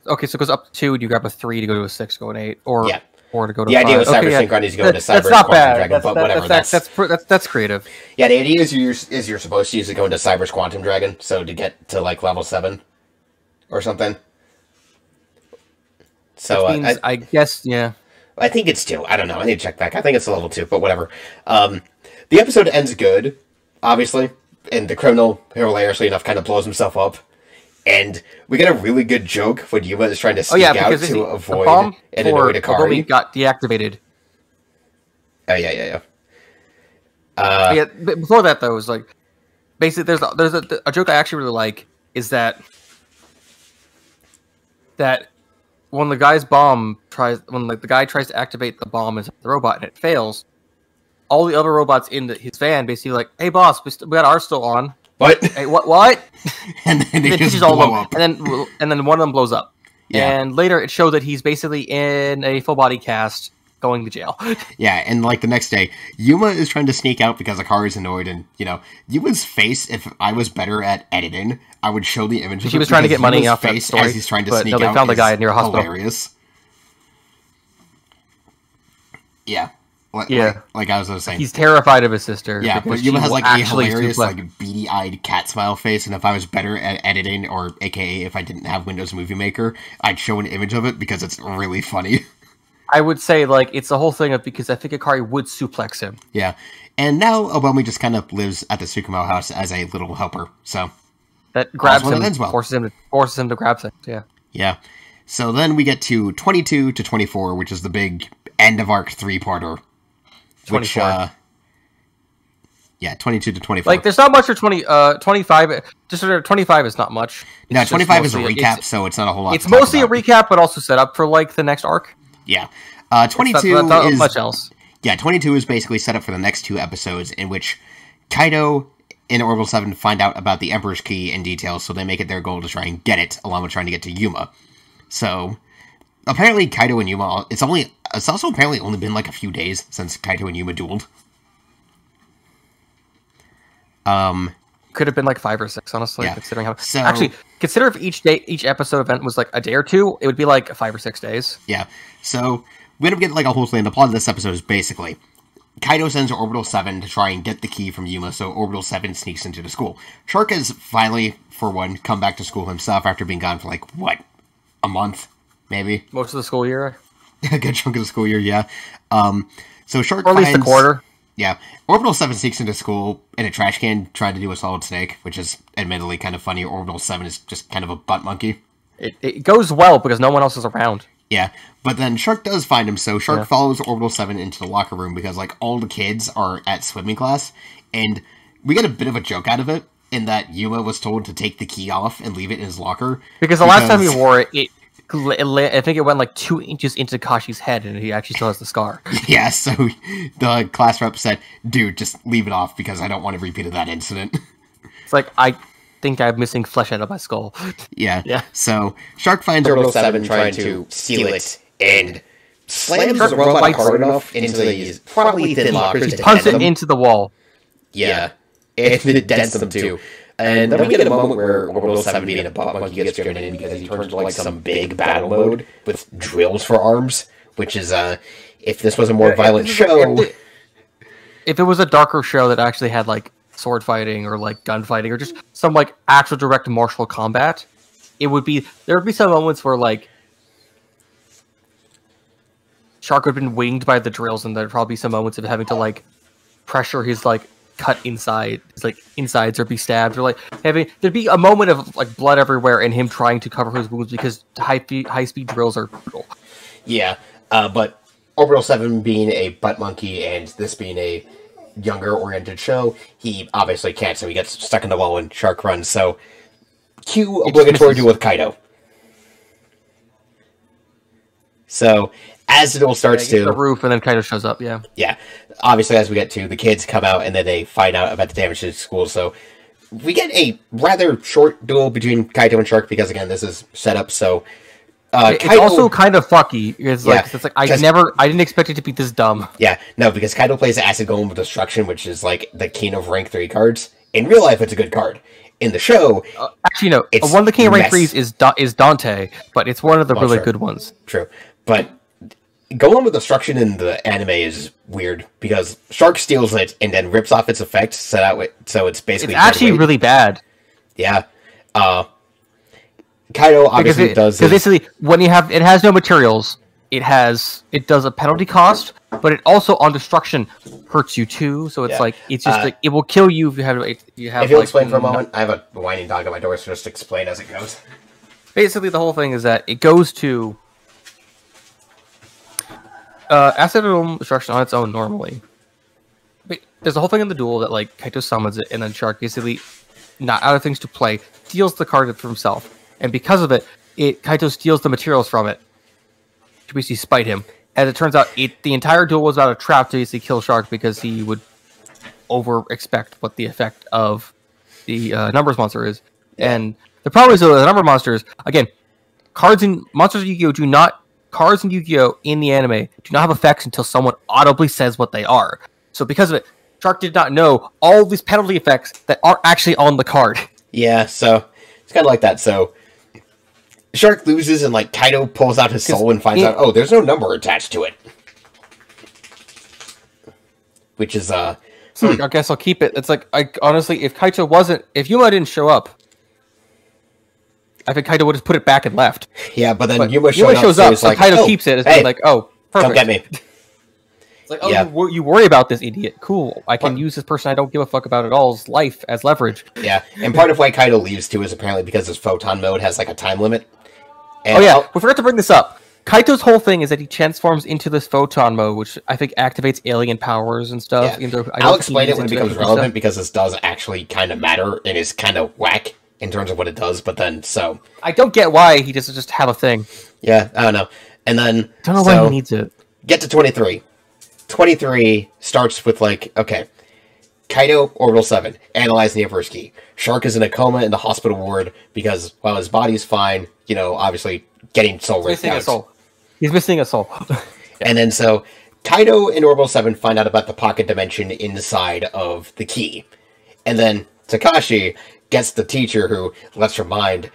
Okay, so it goes up to 2, and you grab a 3 to go to a 6, go to 8, or to go to 5. The idea with Cyber Synchron is you go into Cyber That's not Quantum bad. Dragon, but whatever. That's creative. Yeah, the idea is you're supposed to use it go into Cyber's Quantum Dragon, so to get to level 7 or something. So I guess, yeah. I think it's 2. I don't know. I need to check back. I think it's a level 2, but whatever. The episode ends good, obviously, and the criminal, hilariously enough, kind of blows himself up. And we get a really good joke when Yuma is trying to sneak out to avoid an annoyed Akari. Got deactivated. Oh, yeah. But before that, though, it was like... Basically, there's a joke I actually really like, is that when the guy's the guy tries to activate the bomb as the robot and it fails, all the other robots in his van basically like, hey, boss, we got ours still on. What? Hey, what? and then they just all blow up. And then one of them blows up. Yeah. And later it shows that he's basically in a full body cast going to jail. Yeah, and the next day, Yuma is trying to sneak out because Akari's annoyed, and Yuma's face, if I was better at editing, I would show the image of She was trying to get money off face that story, as he's trying to sneak out. They found the guy near a hospital. Hilarious. Yeah. Like I was saying, he's terrified of his sister. Yeah, but Yuma has a hilarious, beady-eyed cat smile face, and if I was better at editing, or AKA if I didn't have Windows Movie Maker, I'd show an image of it because it's really funny. I would say it's the whole thing of because I think Akari would suplex him. Yeah, and now Obomi just kind of lives at the Tsukumo house as a little helper. So, that grabs him, well. forces him to grab things. Yeah. Yeah. So then we get to 22 to 24, which is the big end of arc 3-parter. 24. Yeah, 22 to 24. Like, there's not much for 25. Just sort of 25 is not much. No, 25 is a recap, so it's not a whole lot. It's mostly a recap, but also set up for like the next arc. Yeah. 22 that's not is much else. Yeah, 22 is basically set up for the next 2 episodes, in which Kaido and Orbital 7 find out about the Emperor's Key in detail, so they make it their goal to try and get it, along with trying to get to Yuma. So apparently, Kaido and Yuma. It's also apparently only been like a few days since Kaido and Yuma dueled. Could have been like 5 or 6, honestly, Yeah. considering how. So, actually, consider if each episode event was like a day or 2, it would be like 5 or 6 days. Yeah. So we end up getting like a whole thing. The plot of this episode is basically Kaido sends Orbital 7 to try and get the key from Yuma, so Orbital 7 sneaks into the school. Shark has finally, for one, come back to school himself after being gone for like what, a month, maybe. Most of the school year. A good chunk of the school year, yeah. So Shark or at least a quarter. Yeah. Orbital 7 sneaks into school in a trash can trying to do a Solid Snake, which is admittedly kind of funny. Orbital 7 is just kind of a butt monkey. It goes well because no one else is around. Yeah, but then Shark does find him, so Shark follows Orbital 7 into the locker room because, like, all the kids are at swimming class, and we get a bit of a joke out of it, in that Yuma was told to take the key off and leave it in his locker. Because the last time he wore it, I think it went like 2 inches into Kashi's head, and he actually still has the scar. Yeah, so the class rep said, dude, just leave it off because I don't want to repeat that incident. It's like, I think I'm missing flesh out of my skull. Yeah. So Shark finds Orbital 7 trying to steal it and slams the robot hard enough into these probably thin lockers. He punches it into the wall. Yeah. And it dents them too. And then we get a moment where Orbital 7 being a butt monkey gets driven in because he turns to like some big battle mode with drills for arms, which is, if this was a more violent show... If it was a darker show that actually had like sword fighting or like gunfighting or just some like actual direct martial combat, there would be some moments where like Shark would have been winged by the drills, and there'd probably be some moments of having to like pressure his like cut inside, his like insides, or be stabbed, or like there'd be a moment of like blood everywhere and him trying to cover his wounds because high speed drills are brutal. Yeah, but Orbital 7 being a butt monkey and this being a younger oriented show, he obviously can't, so he gets stuck in the wall and Shark runs. So cue obligatory duel with Kaido. So as the duel starts to the roof, and then Kaido shows up. Yeah. Obviously, as we get to, the kids come out and then they find out about the damage to the school. So we get a rather short duel between Kaido and Shark because again, this is set up. So it's Kaido, also kind of fucky. It's like I didn't expect it to be this dumb. Yeah, no, because Kaido plays Acid Golem with Destruction, which is like the king of rank 3 cards. In real life, it's a good card. In the show, actually, no. One of the king of rank 3s is Dante, but it's one of the really good ones. True, but Golem with Destruction in the anime is weird because Shark steals it and then rips off its effect, so it's basically actually really bad. Yeah, Kaido obviously does because basically when you have it has no materials, it does a penalty cost, but it also on destruction hurts you too. So it's like it's just like it will kill you if you have. If you'll explain for a moment, I have a whining dog at my door, so just explain as it goes. Basically, the whole thing is that it goes to acid destruction on its own normally. But there's a whole thing in the duel that like Kaito summons it, and then Shark basically, not out of things to play, steals the card for himself, and because of it, Kaito steals the materials from it to basically spite him. As it turns out, the entire duel was about a trap to basically kill Shark because he would over-expect what the effect of the numbers monster is. And the problem is, the number monsters, again, cards in Yu-Gi-Oh! In the anime do not have effects until someone audibly says what they are. So because of it, Shark did not know all these penalty effects that aren't actually on the card. Yeah, so it's kind of like that. So Shark loses and like Kaido pulls out his soul and finds out, oh, there's no number attached to it. Which is, I guess I'll keep it. It's like, honestly, if Yuma didn't show up, I think Kaido would have put it back and left. Yeah, but then Yuma shows up, so Kaido keeps it. It's like, oh, perfect. Come get me. It's like, oh, you worry about this idiot. Cool. I can use this person I don't give a fuck about at all's life as leverage. Yeah, and part of why Kaido leaves, too, is apparently because his Photon Mode has, like, a time limit. And we forgot to bring this up. Kaito's whole thing is that he transforms into this Photon Mode, which I think activates alien powers and stuff. Yeah. I'll explain it when it becomes relevant, because this does actually kind of matter, and is kind of whack in terms of what it does, but then, so... I don't get why he doesn't just have a thing. Yeah, I don't know. And then... I don't know why he needs it. Get to 23. 23 starts with, like, okay, Kaido, Orbital 7, analyzing the Emperor's Key. Shark is in a coma in the hospital ward because, while his body's fine, you know, obviously getting soul ripped out. He's missing a soul. And then, so, Kaido and Orbital 7 find out about the pocket dimension inside of the key. And then, Takashi gets the teacher who, let's remind,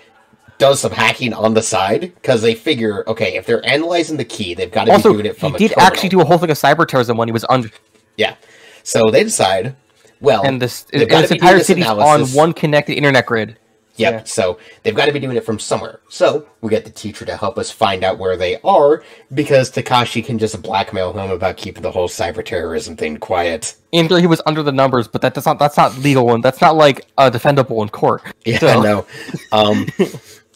does some hacking on the side, because they figure, okay, if they're analyzing the key, they've got to be doing it from a terminal. He did actually do a whole thing of cyber terrorism when he was under... Yeah. So they decide, well... And this entire city's on one connected internet grid. Yep, yeah. So they've got to be doing it from somewhere. So we get the teacher to help us find out where they are, because Takashi can just blackmail him about keeping the whole cyber terrorism thing quiet. And he was under the numbers, but that's not legal, and that's not, like, defendable in court. Yeah, so. No.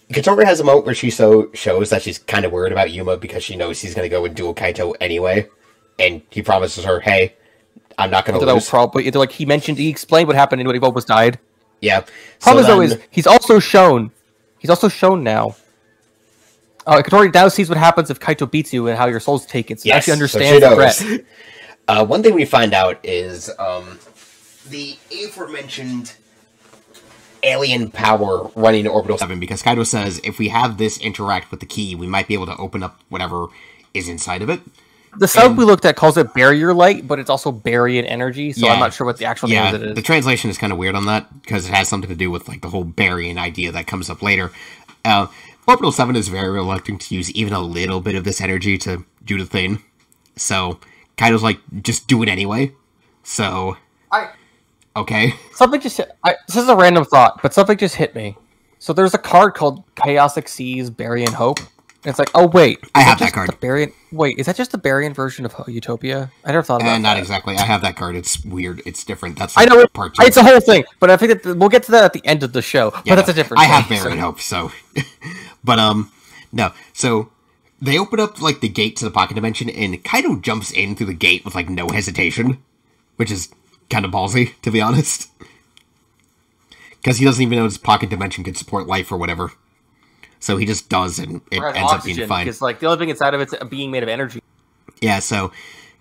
Katori has a moment where she shows that she's kind of worried about Yuma because she knows he's going to go and duel Kaito anyway. And he promises her, hey, I'm not going to lose. He explained what happened when he almost died. Yeah. Problem though is, he's also shown now. Katori now sees what happens if Kaito beats you and how your soul's taken. So actually understands the threat. One thing we find out is the aforementioned alien power running Orbital 7, because Kaido says if we have this interact with the key, we might be able to open up whatever is inside of it. The sub we looked at calls it barrier light, but it's also baryon energy, so I'm not sure what the actual name of it is. The translation is kind of weird on that, because it has something to do with like the whole baryon idea that comes up later. Orbital 7 is very reluctant to use even a little bit of this energy to do the thing. So Kaido's like, just do it anyway. So... Okay. Something just hit... this is a random thought, but something just hit me. So there's a card called Chaosic Seas Baryon Hope. And it's like, oh wait. I have that card. Wait, is that just the Baryon version of Utopia? I never thought about that. Not exactly. I have that card. It's weird. It's different. That's like, I know part 2. It's a whole thing, but I think that we'll get to that at the end of the show. Yeah, but that's a different thing. I have Baryon Hope, so... But, no. So, they open up, like, the gate to the pocket dimension, and Kaido jumps in through the gate with, like, no hesitation. Which is... kind of ballsy, to be honest. Because he doesn't even know his pocket dimension could support life or whatever. So he just does, and it ends up being fine. Because, like, the only thing inside of it's a being made of energy. Yeah, so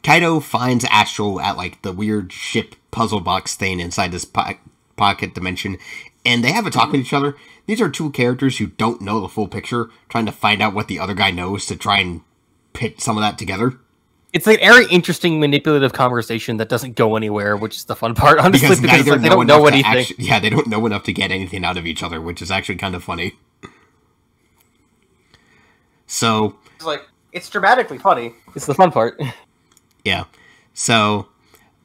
Kaido finds Astral at, like, the weird ship puzzle box thing inside this pocket dimension, and they have a talk with each other. These are two characters who don't know the full picture, trying to find out what the other guy knows to try and pit some of that together. It's like a very interesting manipulative conversation that doesn't go anywhere, which is the fun part, honestly, because like, they don't know anything. They don't know enough to get anything out of each other, which is actually kind of funny. So... it's dramatically funny. It's the fun part. Yeah. So,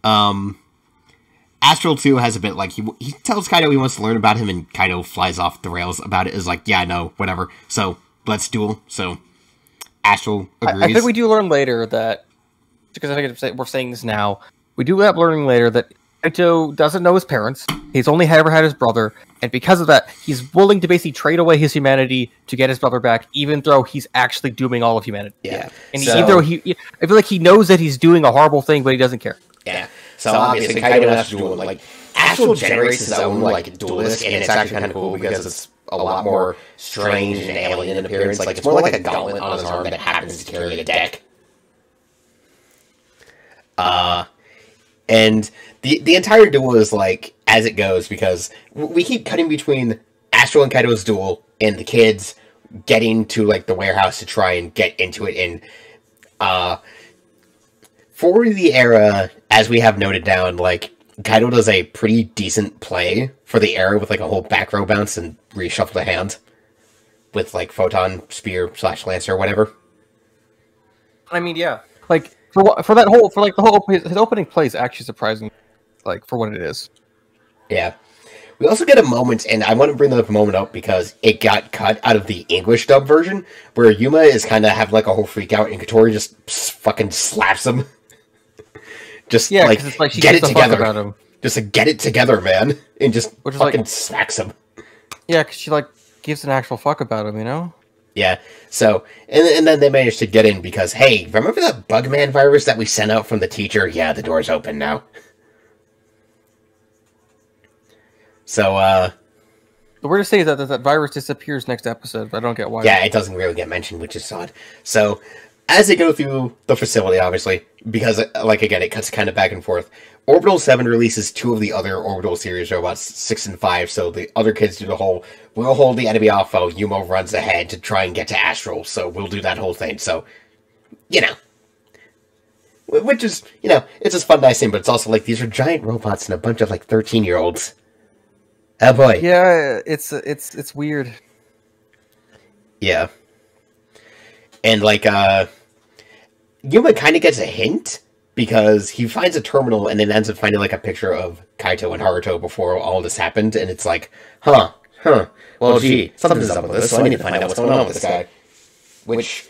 Astral 2 has a bit, like, he tells Kaido he wants to learn about him, and Kaido flies off the rails about it, is like, yeah, no, whatever. So, let's duel. So, Astral agrees. I think we do learn later that... because I think we're saying this now, we do end up learning later that Kaito doesn't know his parents. He's only ever had his brother, and because of that, he's willing to basically trade away his humanity to get his brother back, even though he's actually dooming all of humanity. Yeah. And even though I feel like he knows that he's doing a horrible thing, but he doesn't care. Yeah. So obviously, Kaido has to duel. Like, Astral generates his own, like, duelist, and it's actually kind of cool because it's a lot more strange and alien in appearance. Like, it's more like a gauntlet on his arm that happens to carry a deck. And the entire duel is, like, as it goes, because we keep cutting between Astral and Kaido's duel and the kids getting to, like, the warehouse to try and get into it. And, for the era, as we have noted down, like, Kaido does a pretty decent play for the era with, like, a whole back row bounce and reshuffle the hand with, like, Photon, Spear, / Lancer, or whatever. I mean, yeah. Like... his opening play is actually surprising, like, for what it is. Yeah. We also get a moment, and I want to bring that moment up because it got cut out of the English dub version, where Yuma is kind of having, like, a whole freak out, and Katori just fucking slaps him. Just Yeah, like, 'cause it's like she get it gives a fuck together. about him. Just like, get it together, man, and just Which is fucking like- smacks him. Yeah, because she like gives an actual fuck about him, you know? Yeah. So, and then they managed to get in because, hey, remember that Bugman virus that we sent out from the teacher? Yeah, the door's open now. So, The weirdest thing is that virus disappears next episode, but I don't get why. yeah, it doesn't really get mentioned, which is odd. So, as they go through the facility, obviously, because, like, again, it cuts kind of back and forth, Orbital 7 releases 2 of the other Orbital series robots, 6 and 5, so the other kids do the whole, we'll hold the enemy off while Yumo runs ahead to try and get to Astral, so we'll do that whole thing, so, you know. Which is, you know, it's just fun, nice thing, but it's also like, these are giant robots and a bunch of, like, 13-year-olds. Oh, boy. Yeah, it's weird. Yeah. And, like, Yuma kind of gets a hint, because he finds a terminal and then ends up finding, like, a picture of Kaito and Haruto before all this happened, and it's like, well, gee, something's up with this, so I need to find out what's going on with this guy. Which,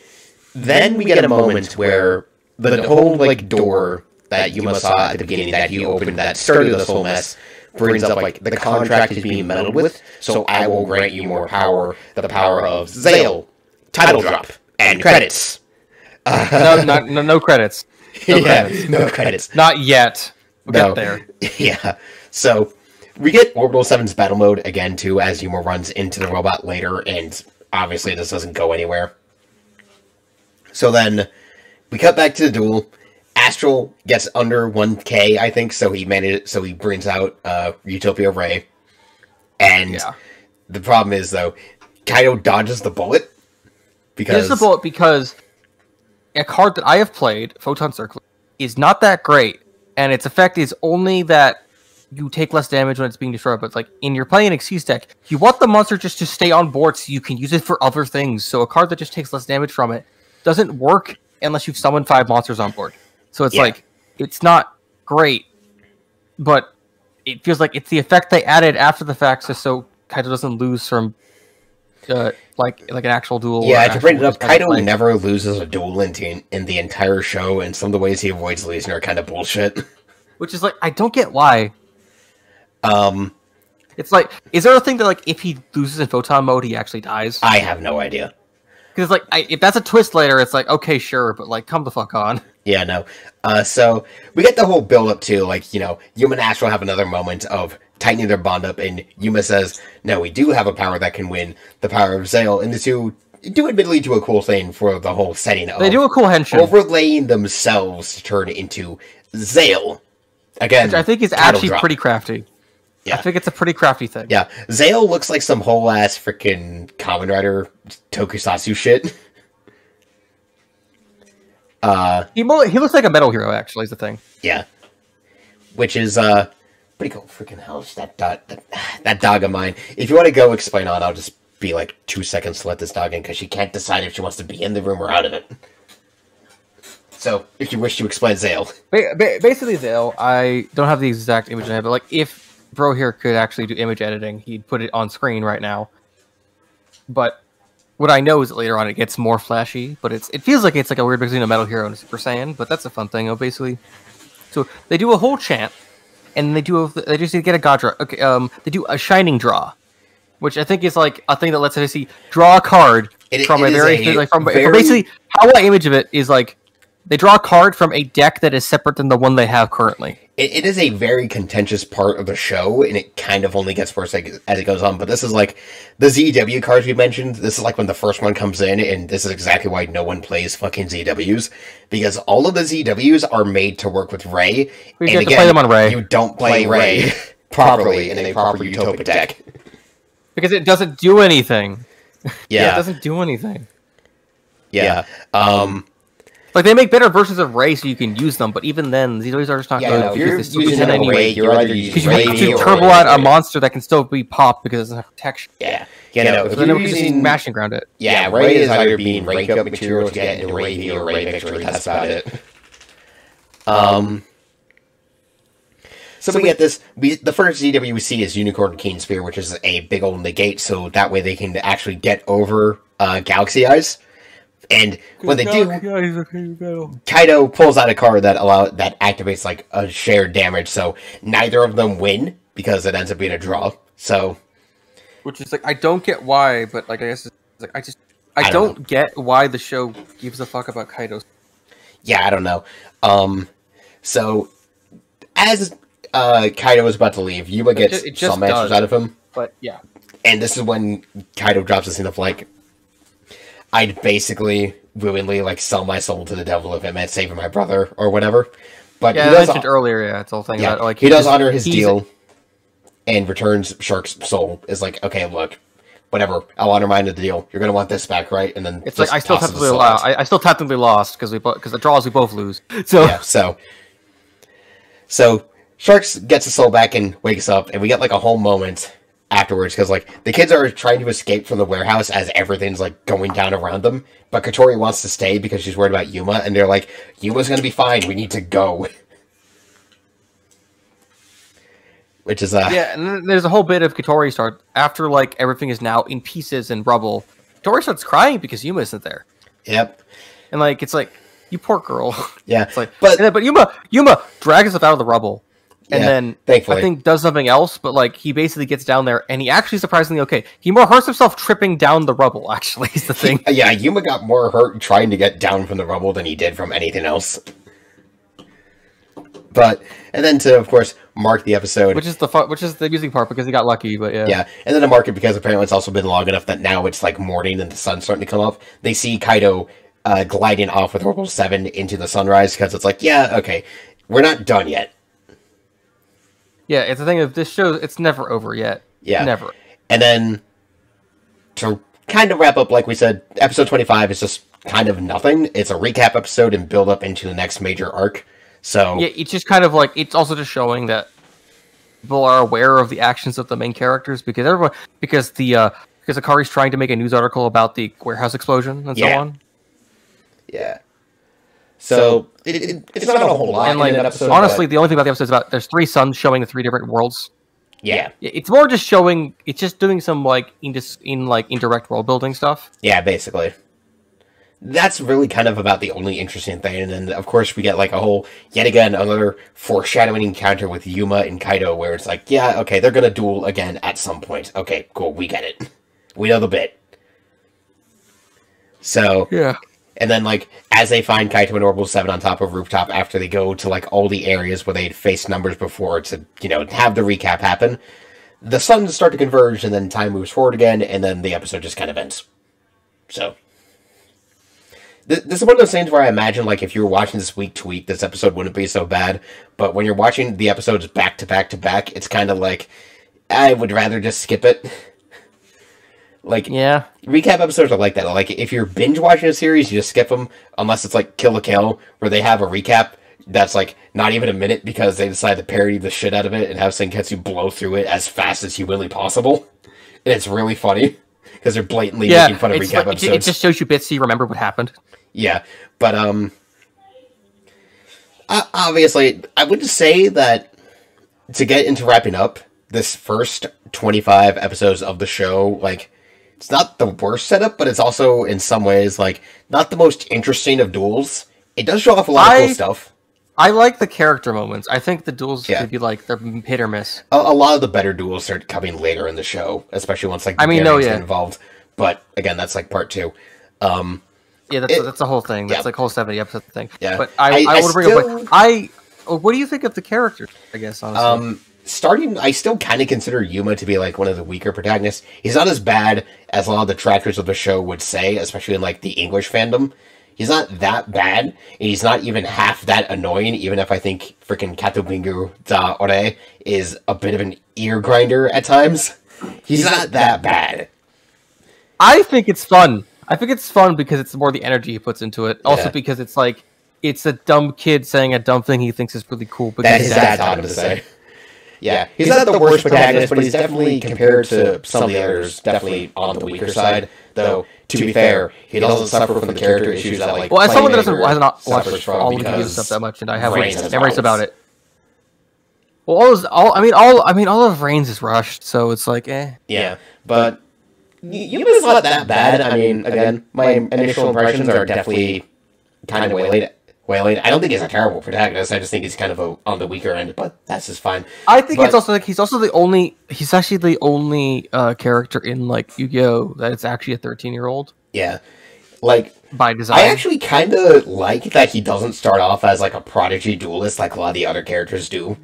then we get a moment where the whole, like, door that Yuma saw at the beginning that he opened that started this whole mess brings up, like, the contract is being meddled with, so I will grant you more power, the power of ZeXal, title drop, and credits. No credits. No credits. No credits. Not yet. We'll get there. Yeah. So, we get Orbital 7's battle mode again, too, as Yuma runs into the robot later, and obviously this doesn't go anywhere. So then, we cut back to the duel. Astral gets under 1k, I think, so he brings out Utopia Ray. And the problem is, though, Kaito dodges the bullet. Because a card that I have played, Photon Circle, is not that great, and its effect is only that you take less damage when it's being destroyed, but it's like, in your playing Xyz deck, you want the monster just to stay on board so you can use it for other things, so a card that just takes less damage from it doesn't work unless you've summoned 5 monsters on board. So it's like, it's not great, but it feels like it's the effect they added after the fact, just so Kaito doesn't lose from like an actual duel. Yeah, to bring it up, Kaito never loses a duel in the entire show, and some of the ways he avoids losing are kind of bullshit. Which is like, I don't get why. It's like, is there a thing that, like, if he loses in Photon Mode, he actually dies? I have no idea. Because, like, if that's a twist later, it's like, okay, sure, but, like, come the fuck on. Yeah, no. So, we get the whole build-up to, like, you know, Yuma and Astral have another moment of tightening their bond up, and Yuma says, no, we do have a power that can win, the power of ZeXal, and the two do admittedly do a cool thing for the whole setting of... They do a cool henshin. Overlaying themselves to turn into ZeXal. Again, which I think is actually pretty crafty. Yeah. I think it's a pretty crafty thing. Yeah. ZeXal looks like some whole-ass freaking Kamen Rider tokusatsu shit. He looks like a Metal Hero, actually, is the thing. Yeah. Which is, pretty cool. Freaking hell, that dog of mine. If you want to go explain on, I'll just be like 2 seconds to let this dog in, because she can't decide if she wants to be in the room or out of it. So, if you wish to explain ZeXal. Basically, ZeXal, I don't have the exact image in it, but like, if Bro here could actually do image editing, he'd put it on screen right now. But what I know is that later on it gets more flashy, but it feels like it's like a weird mix between a Metal Hero and a Super Saiyan, but that's a fun thing, basically. So, they do a whole chant, and they just get a god draw. Okay, they do a shining draw, which I think is like a thing that lets us see draw a card from basically how I image of it is like they draw a card from a deck that is separate than the one they have currently. It is a very contentious part of the show, and it kind of only gets worse as it goes on. But this is like the ZW cards we mentioned. This is like when the first one comes in, and this is exactly why no one plays fucking ZWs, because all of the ZWs are made to work with Ray. You have to play them on Ray. You don't play Ray properly in a proper Utopic deck because it doesn't do anything. Yeah, it doesn't do anything. Yeah. Like, they make better versions of Ray so you can use them, but even then, ZWs are just not good. No, if you're using Ray, you're either using Ray or you turbo out a monster that can still be popped because it doesn't have protection. Yeah. If you're using mashing ground it. Yeah, Ray is either being rank up material to get into Ray V or Ray Victory. That's about it. So we get this. The first ZW we see is Unicorn Keen Spear, which is a big old negate, so that way they can actually get over Galaxy Eyes. And when they do, Kaido pulls out a card that activates like a shared damage, so neither of them win because it ends up being a draw. So, which is like I don't get why, but like I guess it's like I don't get why the show gives a fuck about Kaido. Yeah, I don't know. So as Kaido is about to leave, Yuma gets some answers out of him. But yeah, and this is when Kaido drops a scene of like, I'd basically willingly like sell my soul to the devil if it meant saving my brother or whatever. But yeah, I mentioned earlier, yeah, it's all thing about like he does honor his deal and returns Shark's soul. Is like, okay, look, whatever, I'll honor mine to the deal. You're gonna want this back, right? And then it's like I still technically lost because the draws we both lose. So yeah, so Sharks gets his soul back and wakes up, and we get like a whole moment afterwards because like the kids are trying to escape from the warehouse as everything's like going down around them, but Katori wants to stay because she's worried about Yuma, and they're like, Yuma's gonna be fine, we need to go. Which is yeah, and then there's a whole bit of Katori after like everything is now in pieces and rubble. Katori starts crying because Yuma isn't there. Yep. And like it's like, you poor girl. Yeah. It's like but Yuma drags himself out of the rubble. And then thankfully, I think does something else, but like he basically gets down there and he actually surprisingly okay. He more hurts himself tripping down the rubble, actually, is the thing. Yeah, Yuma got more hurt trying to get down from the rubble than he did from anything else. But and then to of course mark the episode, which is the amusing part because he got lucky, but yeah. Yeah, and then to mark it because apparently it's also been long enough that now it's like morning and the sun's starting to come up. They see Kaido gliding off with Orbital 7 into the sunrise because it's like, yeah, okay, we're not done yet. Yeah, it's the thing of this show, it's never over yet. Yeah. Never. And then, to kind of wrap up, like we said, episode 25 is just kind of nothing. It's a recap episode and build up into the next major arc. So yeah, it's just kind of like, it's also just showing that people are aware of the actions of the main characters because Akari's trying to make a news article about the warehouse explosion and so on. Yeah. So it's not a whole lot. And like, honestly, the only thing about the episode is about there's 3 suns showing the 3 different worlds. Yeah. It's more just showing. It's just doing some like indirect world building stuff. Yeah, basically. That's really kind of about the only interesting thing. And then of course we get like a whole yet again another foreshadowing encounter with Yuma and Kaido where it's like, yeah, okay, they're gonna duel again at some point. Okay, cool, we get it. We know the bit. So yeah. And then, like, as they find Kaito and Orbital 7 on top of Rooftop after they go to, like, all the areas where they'd faced numbers before to, you know, have the recap happen, the suns start to converge, and then time moves forward again, and then the episode just kind of ends. So, this is one of those things where I imagine, like, if you were watching this week to week, this episode wouldn't be so bad, but when you're watching the episodes back to back to back, it's kind of like, I would rather just skip it. Like, yeah, recap episodes are like that. Like, if you're binge watching a series, you just skip them, unless it's like Kill la Kill, where they have a recap that's like not even a minute because they decide to parody the shit out of it and have Senketsu blow through it as fast as humanly possible. And it's really funny because they're blatantly making fun of recap episodes. It just shows you bits so you remember what happened. Yeah, but obviously, I would say that to get into wrapping up this first 25 episodes of the show, like, it's not the worst setup, but it's also, in some ways, like, not the most interesting of duels. It does show off a lot of cool stuff. I like the character moments. I think the duels could be, like, they're hit or miss. A lot of the better duels start coming later in the show, especially once, like, the get involved. But, again, that's, like, part 2. Yeah, that's the whole thing. That's, like, whole 70 episode thing. Yeah. But I want to bring up, what do you think of the characters, I guess, honestly? I still kind of consider Yuma to be, like, one of the weaker protagonists. He's not as bad as a lot of the detractors of the show would say, especially in, like, the English fandom. He's not that bad, and he's not even half that annoying, even if I think freaking Katobingu da Ore is a bit of an ear grinder at times. He's not that bad. I think it's fun. I think it's fun because it's more the energy he puts into it. Also because it's, like, it's a dumb kid saying a dumb thing he thinks is really cool. That his dad taught him to say. Yeah, he's not the worst protagonist, but he's definitely, compared to some of the others, definitely on the weaker side. Though, to be fair, he doesn't suffer from the character issues that, like, well, as someone that hasn't watched all of the stuff that much, and I have memories about it. Well, all of Reigns is rushed, so it's like, eh. Yeah, but Yuma's not that bad. I mean, again, my initial impressions are definitely kind of waylaid. I don't think he's a terrible protagonist. I just think he's kind of on the weaker end, but that's just fine. I think it's also like he's actually the only character in like Yu-Gi-Oh that it's actually a 13-year-old. Yeah, like by design. I actually kind of like that he doesn't start off as like a prodigy duelist like a lot of the other characters do.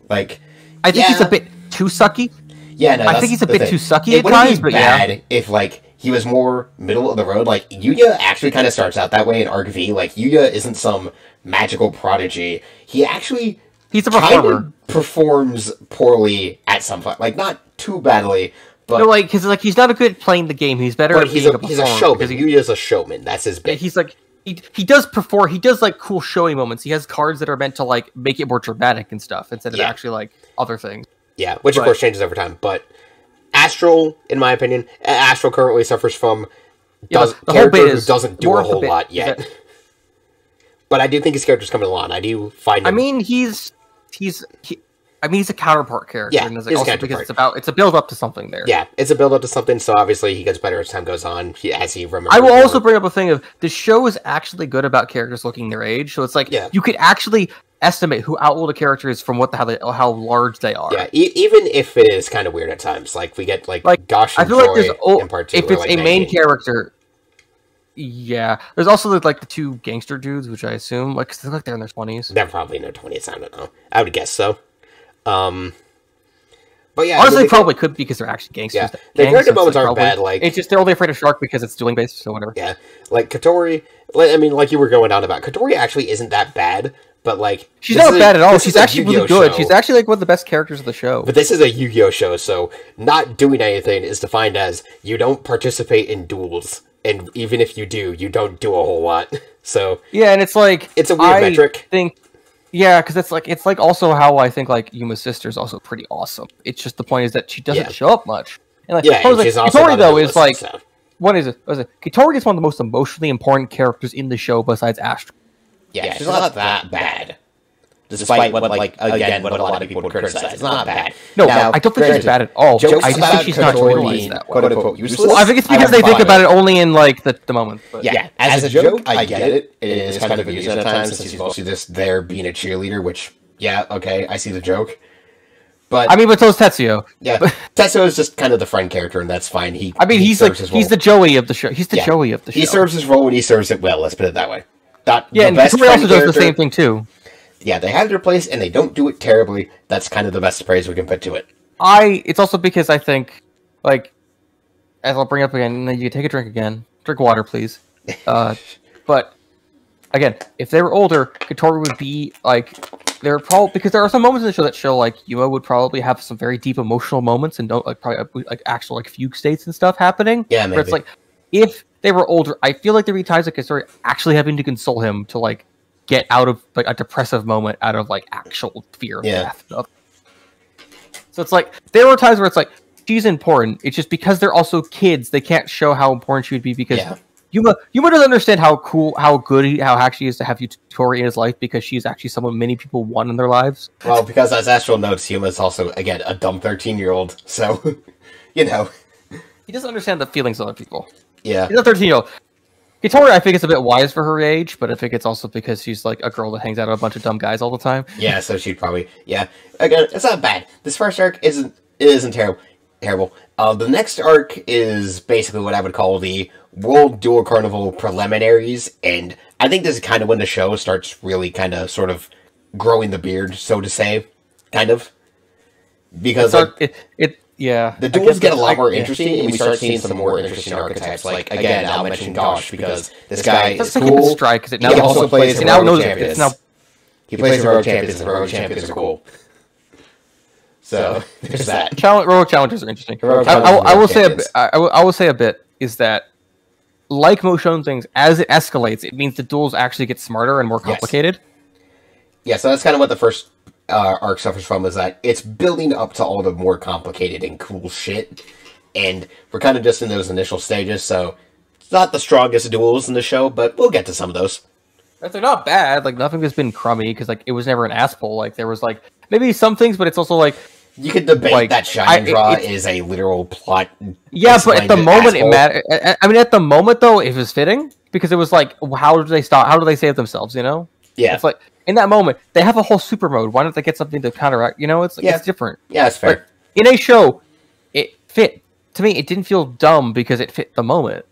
Like, I think he's a bit too sucky. Yeah, no, I think he's a bit too sucky at times, but bad if like he was more middle of the road. Like Yuya actually kind of starts out that way in Arc V. Like Yuya isn't some magical prodigy. He's a performer. Performs poorly at some point. Like not too badly, but no, like because like he's not good at playing the game. He's better. At he's a showman. Yuya's a showman. That's his bit. He's like he does perform. He does like cool showy moments. He has cards that are meant to like make it more dramatic and stuff instead of actually like other things. Yeah, which of course changes over time, but Astral, in my opinion, Astral currently suffers from character who doesn't do a whole lot yet. But I do think his character's coming along. I do find him... I mean, he's a counterpart character. Yeah, and it's like also because it's a build up to something there. Yeah, it's a build up to something, so obviously he gets better as time goes on, as he remembers. I will also bring up a thing of, the show is actually good about characters looking their age, so it's like, you could actually estimate how old a character is from how large they are. Yeah, even if it is kind of weird at times. Like, we get, like Gosh and Joy in part 2. If it's a main character... Yeah. There's also, like, the two gangster dudes, which I assume, like, 'cause they look like they're in their 20s. They're probably in their 20s, I don't know. I would guess so. But yeah, honestly, probably could be because they're actually gangsters. Yeah, the character moments aren't bad. Like it's just they're only afraid of Shark because it's dueling based, so whatever. Yeah, like Katori. I mean, like you were going on about, Katori actually isn't that bad, but like she's not bad at all. She's actually really good. She's actually like one of the best characters of the show. But this is a Yu-Gi-Oh show, so not doing anything is defined as you don't participate in duels, and even if you do, you don't do a whole lot. So yeah, and it's like it's a weird metric. Yeah, because it's like also how I think like Yuma's sister is also pretty awesome. It's just the point is that she doesn't show up much. And like, she's also Katori though is like what is it? Katori is one of the most emotionally important characters in the show besides Astro. Yeah, she's not that bad. Despite what a lot of people would criticize. It's not bad. No, I don't think she's bad at all. I just think she's not realized that way. Quote-unquote useless. Well, I think it's because they think about it only in, like, the moment. But. Yeah, as a joke, I get it. It is kind of amusing at times, since she's mostly just there being a cheerleader, which, yeah, okay, I see the joke. But I mean, but so is Tetsuo. Yeah, Tetsuo is just kind of the friend character, and that's fine. He's the Joey of the show. He's the Joey of the show. He serves his role, and he serves it well, let's put it that way. Yeah, and Katori also does the same thing, too. Yeah, they have their place, and they don't do it terribly. That's kind of the best praise we can put to it. It's also because I think, like, as I'll bring up again, you take a drink again. Drink water, please. But, again, if they were older, Katori would be, like, because there are some moments in the show that show, like, Yuma would probably have some very deep emotional moments and don't, like, probably, like, actual, like, fugue states and stuff happening. Yeah, maybe. Where it's like, if they were older, I feel like there'd be times like Katori actually having to console him to, like, get out of like a depressive moment out of like actual fear of death. So it's like there are times where it's like she's important. It's just because they're also kids, they can't show how important she would be because Yuma doesn't understand how actually is to have Katori in his life because she's actually someone many people want in their lives. Well, because as Astral notes, Yuma's also again a dumb 13-year-old, so you know he doesn't understand the feelings of other people. Yeah, he's a 13-year-old. Katori, I think it's a bit wise for her age, but I think it's also because she's like a girl that hangs out with a bunch of dumb guys all the time. Yeah, so she'd probably Again, it's not bad. This first arc isn't terrible. The next arc is basically what I would call the World Duel Carnival preliminaries, and I think this is kind of when the show starts really kind of sort of growing the beard, so to say, kind of because the duels get a lot more interesting, and we start seeing some more interesting archetypes. Like, again, I'll mention Gosh, because this guy is cool. Because he also plays Heroic Champions. He plays Heroic Champions, and Heroic Champions are cool. So, there's that. Heroic Challengers are interesting. I will say a bit, is that, like most shown things, as it escalates, it means the duels actually get smarter and more complicated. Yeah, so that's kind of what the first arc suffers from, is that it's building up to all the more complicated and cool shit, and we're kind of just in those initial stages, so it's not the strongest duels in the show, but we'll get to some of those. They're not bad, like nothing has been crummy, because like it was never an ass pull, like there was like maybe some things, but it's also like You could debate Like, that Shine Draw is a literal plot. Yeah, but at the moment asshole. it mattered. I mean, at the moment though, it was fitting because it was like, how do they stop? How do they save themselves? You know? Yeah. It's like in that moment they have a whole super mode. Why don't they get something to counteract? You know, it's like, it's different. Yeah, it's fair. But in a show, it fit. To me, it didn't feel dumb because it fit the moment.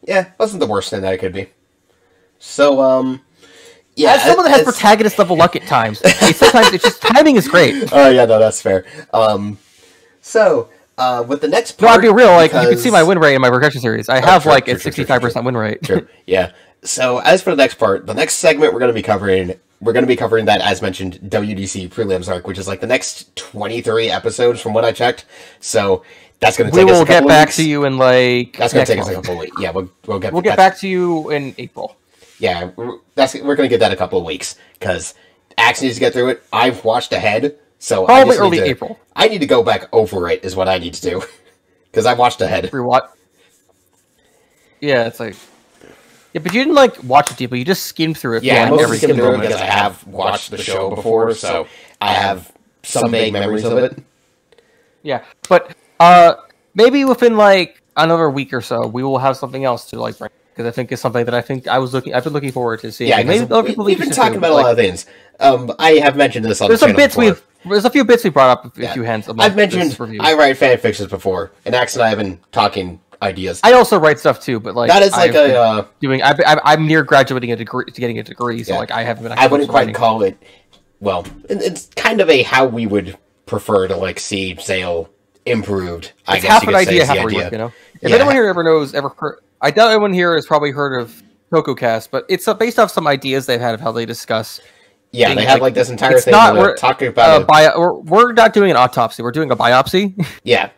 Yeah, wasn't the worst thing that it could be. So, yeah. As someone that has protagonist level luck at times, sometimes it's just timing is great. Oh yeah, no, that's fair. So, with the next part, No, I'll be real. Like, you can see my win rate in my progression series. I have true, like a true, 65% win rate. True. Yeah. So, as for the next part, the next segment we're going to be covering that, as mentioned, WDC prelims arc, which is like the next 23 episodes from what I checked. So that's going to take us a couple of weeks. We will get back to you in like. That's going to take us a couple of weeks. Yeah, we'll get back to you in April. Yeah, we're going to get that a couple of weeks because Axe needs to get through it. I've watched ahead, so probably early April. I need to go back over it. Is what I need to do because I watched ahead. Rewatch. Yeah, it's like. Yeah, but you didn't like watch it deeply. You just skimmed through it. Yeah, I mostly skimmed through it because I have watched the show before, so I have some vague memories of it. Yeah, but maybe within like another week or so, we will have something else to like bring, because I think it's something that I've been looking forward to seeing. Yeah, we've been talking about a lot of things. I have mentioned this on the channel before. There's a few bits we brought up a few hands. I've mentioned I write fan fictions before, and Axe and I have been talking ideas. I also write stuff too, but like that is like I'm near graduating getting a degree, so like I haven't been. I wouldn't quite call it. Well, it's kind of a how we would prefer to like see ZeXal improved. I guess half you could an say idea, is the half a idea. work, you know. If anyone here ever heard, I doubt anyone here has probably heard of CocoCast, but it's based off some ideas they've had of how they discuss. Yeah, they have like this entire thing. We're talking about we're not doing an autopsy. We're doing a biopsy. Yeah.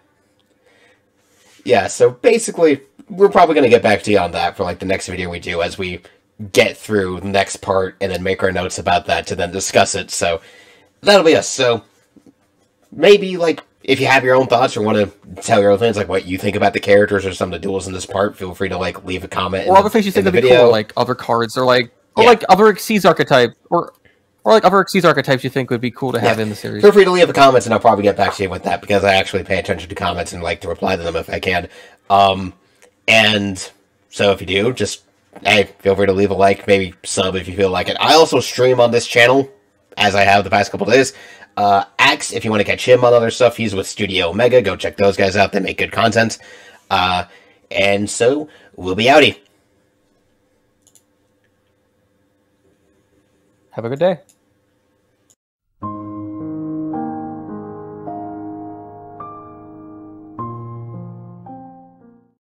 Yeah. So basically, we're probably going to get back to you on that for like the next video we do as we get through the next part and then make our notes about that to then discuss it. So that'll be us. So maybe like if you have your own thoughts or want to tell your own things, like what you think about the characters or some of the duels in this part, feel free to like leave a comment. Or other things you think would be cool, like other cards or like other Xyz archetype or like other Xyz archetypes you think would be cool to have in the series. Feel free to leave the comments, and I'll probably get back to you with that, because I actually pay attention to comments and like to reply to them if I can. And so if you do, just, hey, feel free to leave a like, maybe sub if you feel like it. I also stream on this channel, as I have the past couple days. Axe, if you want to catch him on other stuff, he's with Studio Omega. Go check those guys out. They make good content. And so, we'll be outie. Have a good day.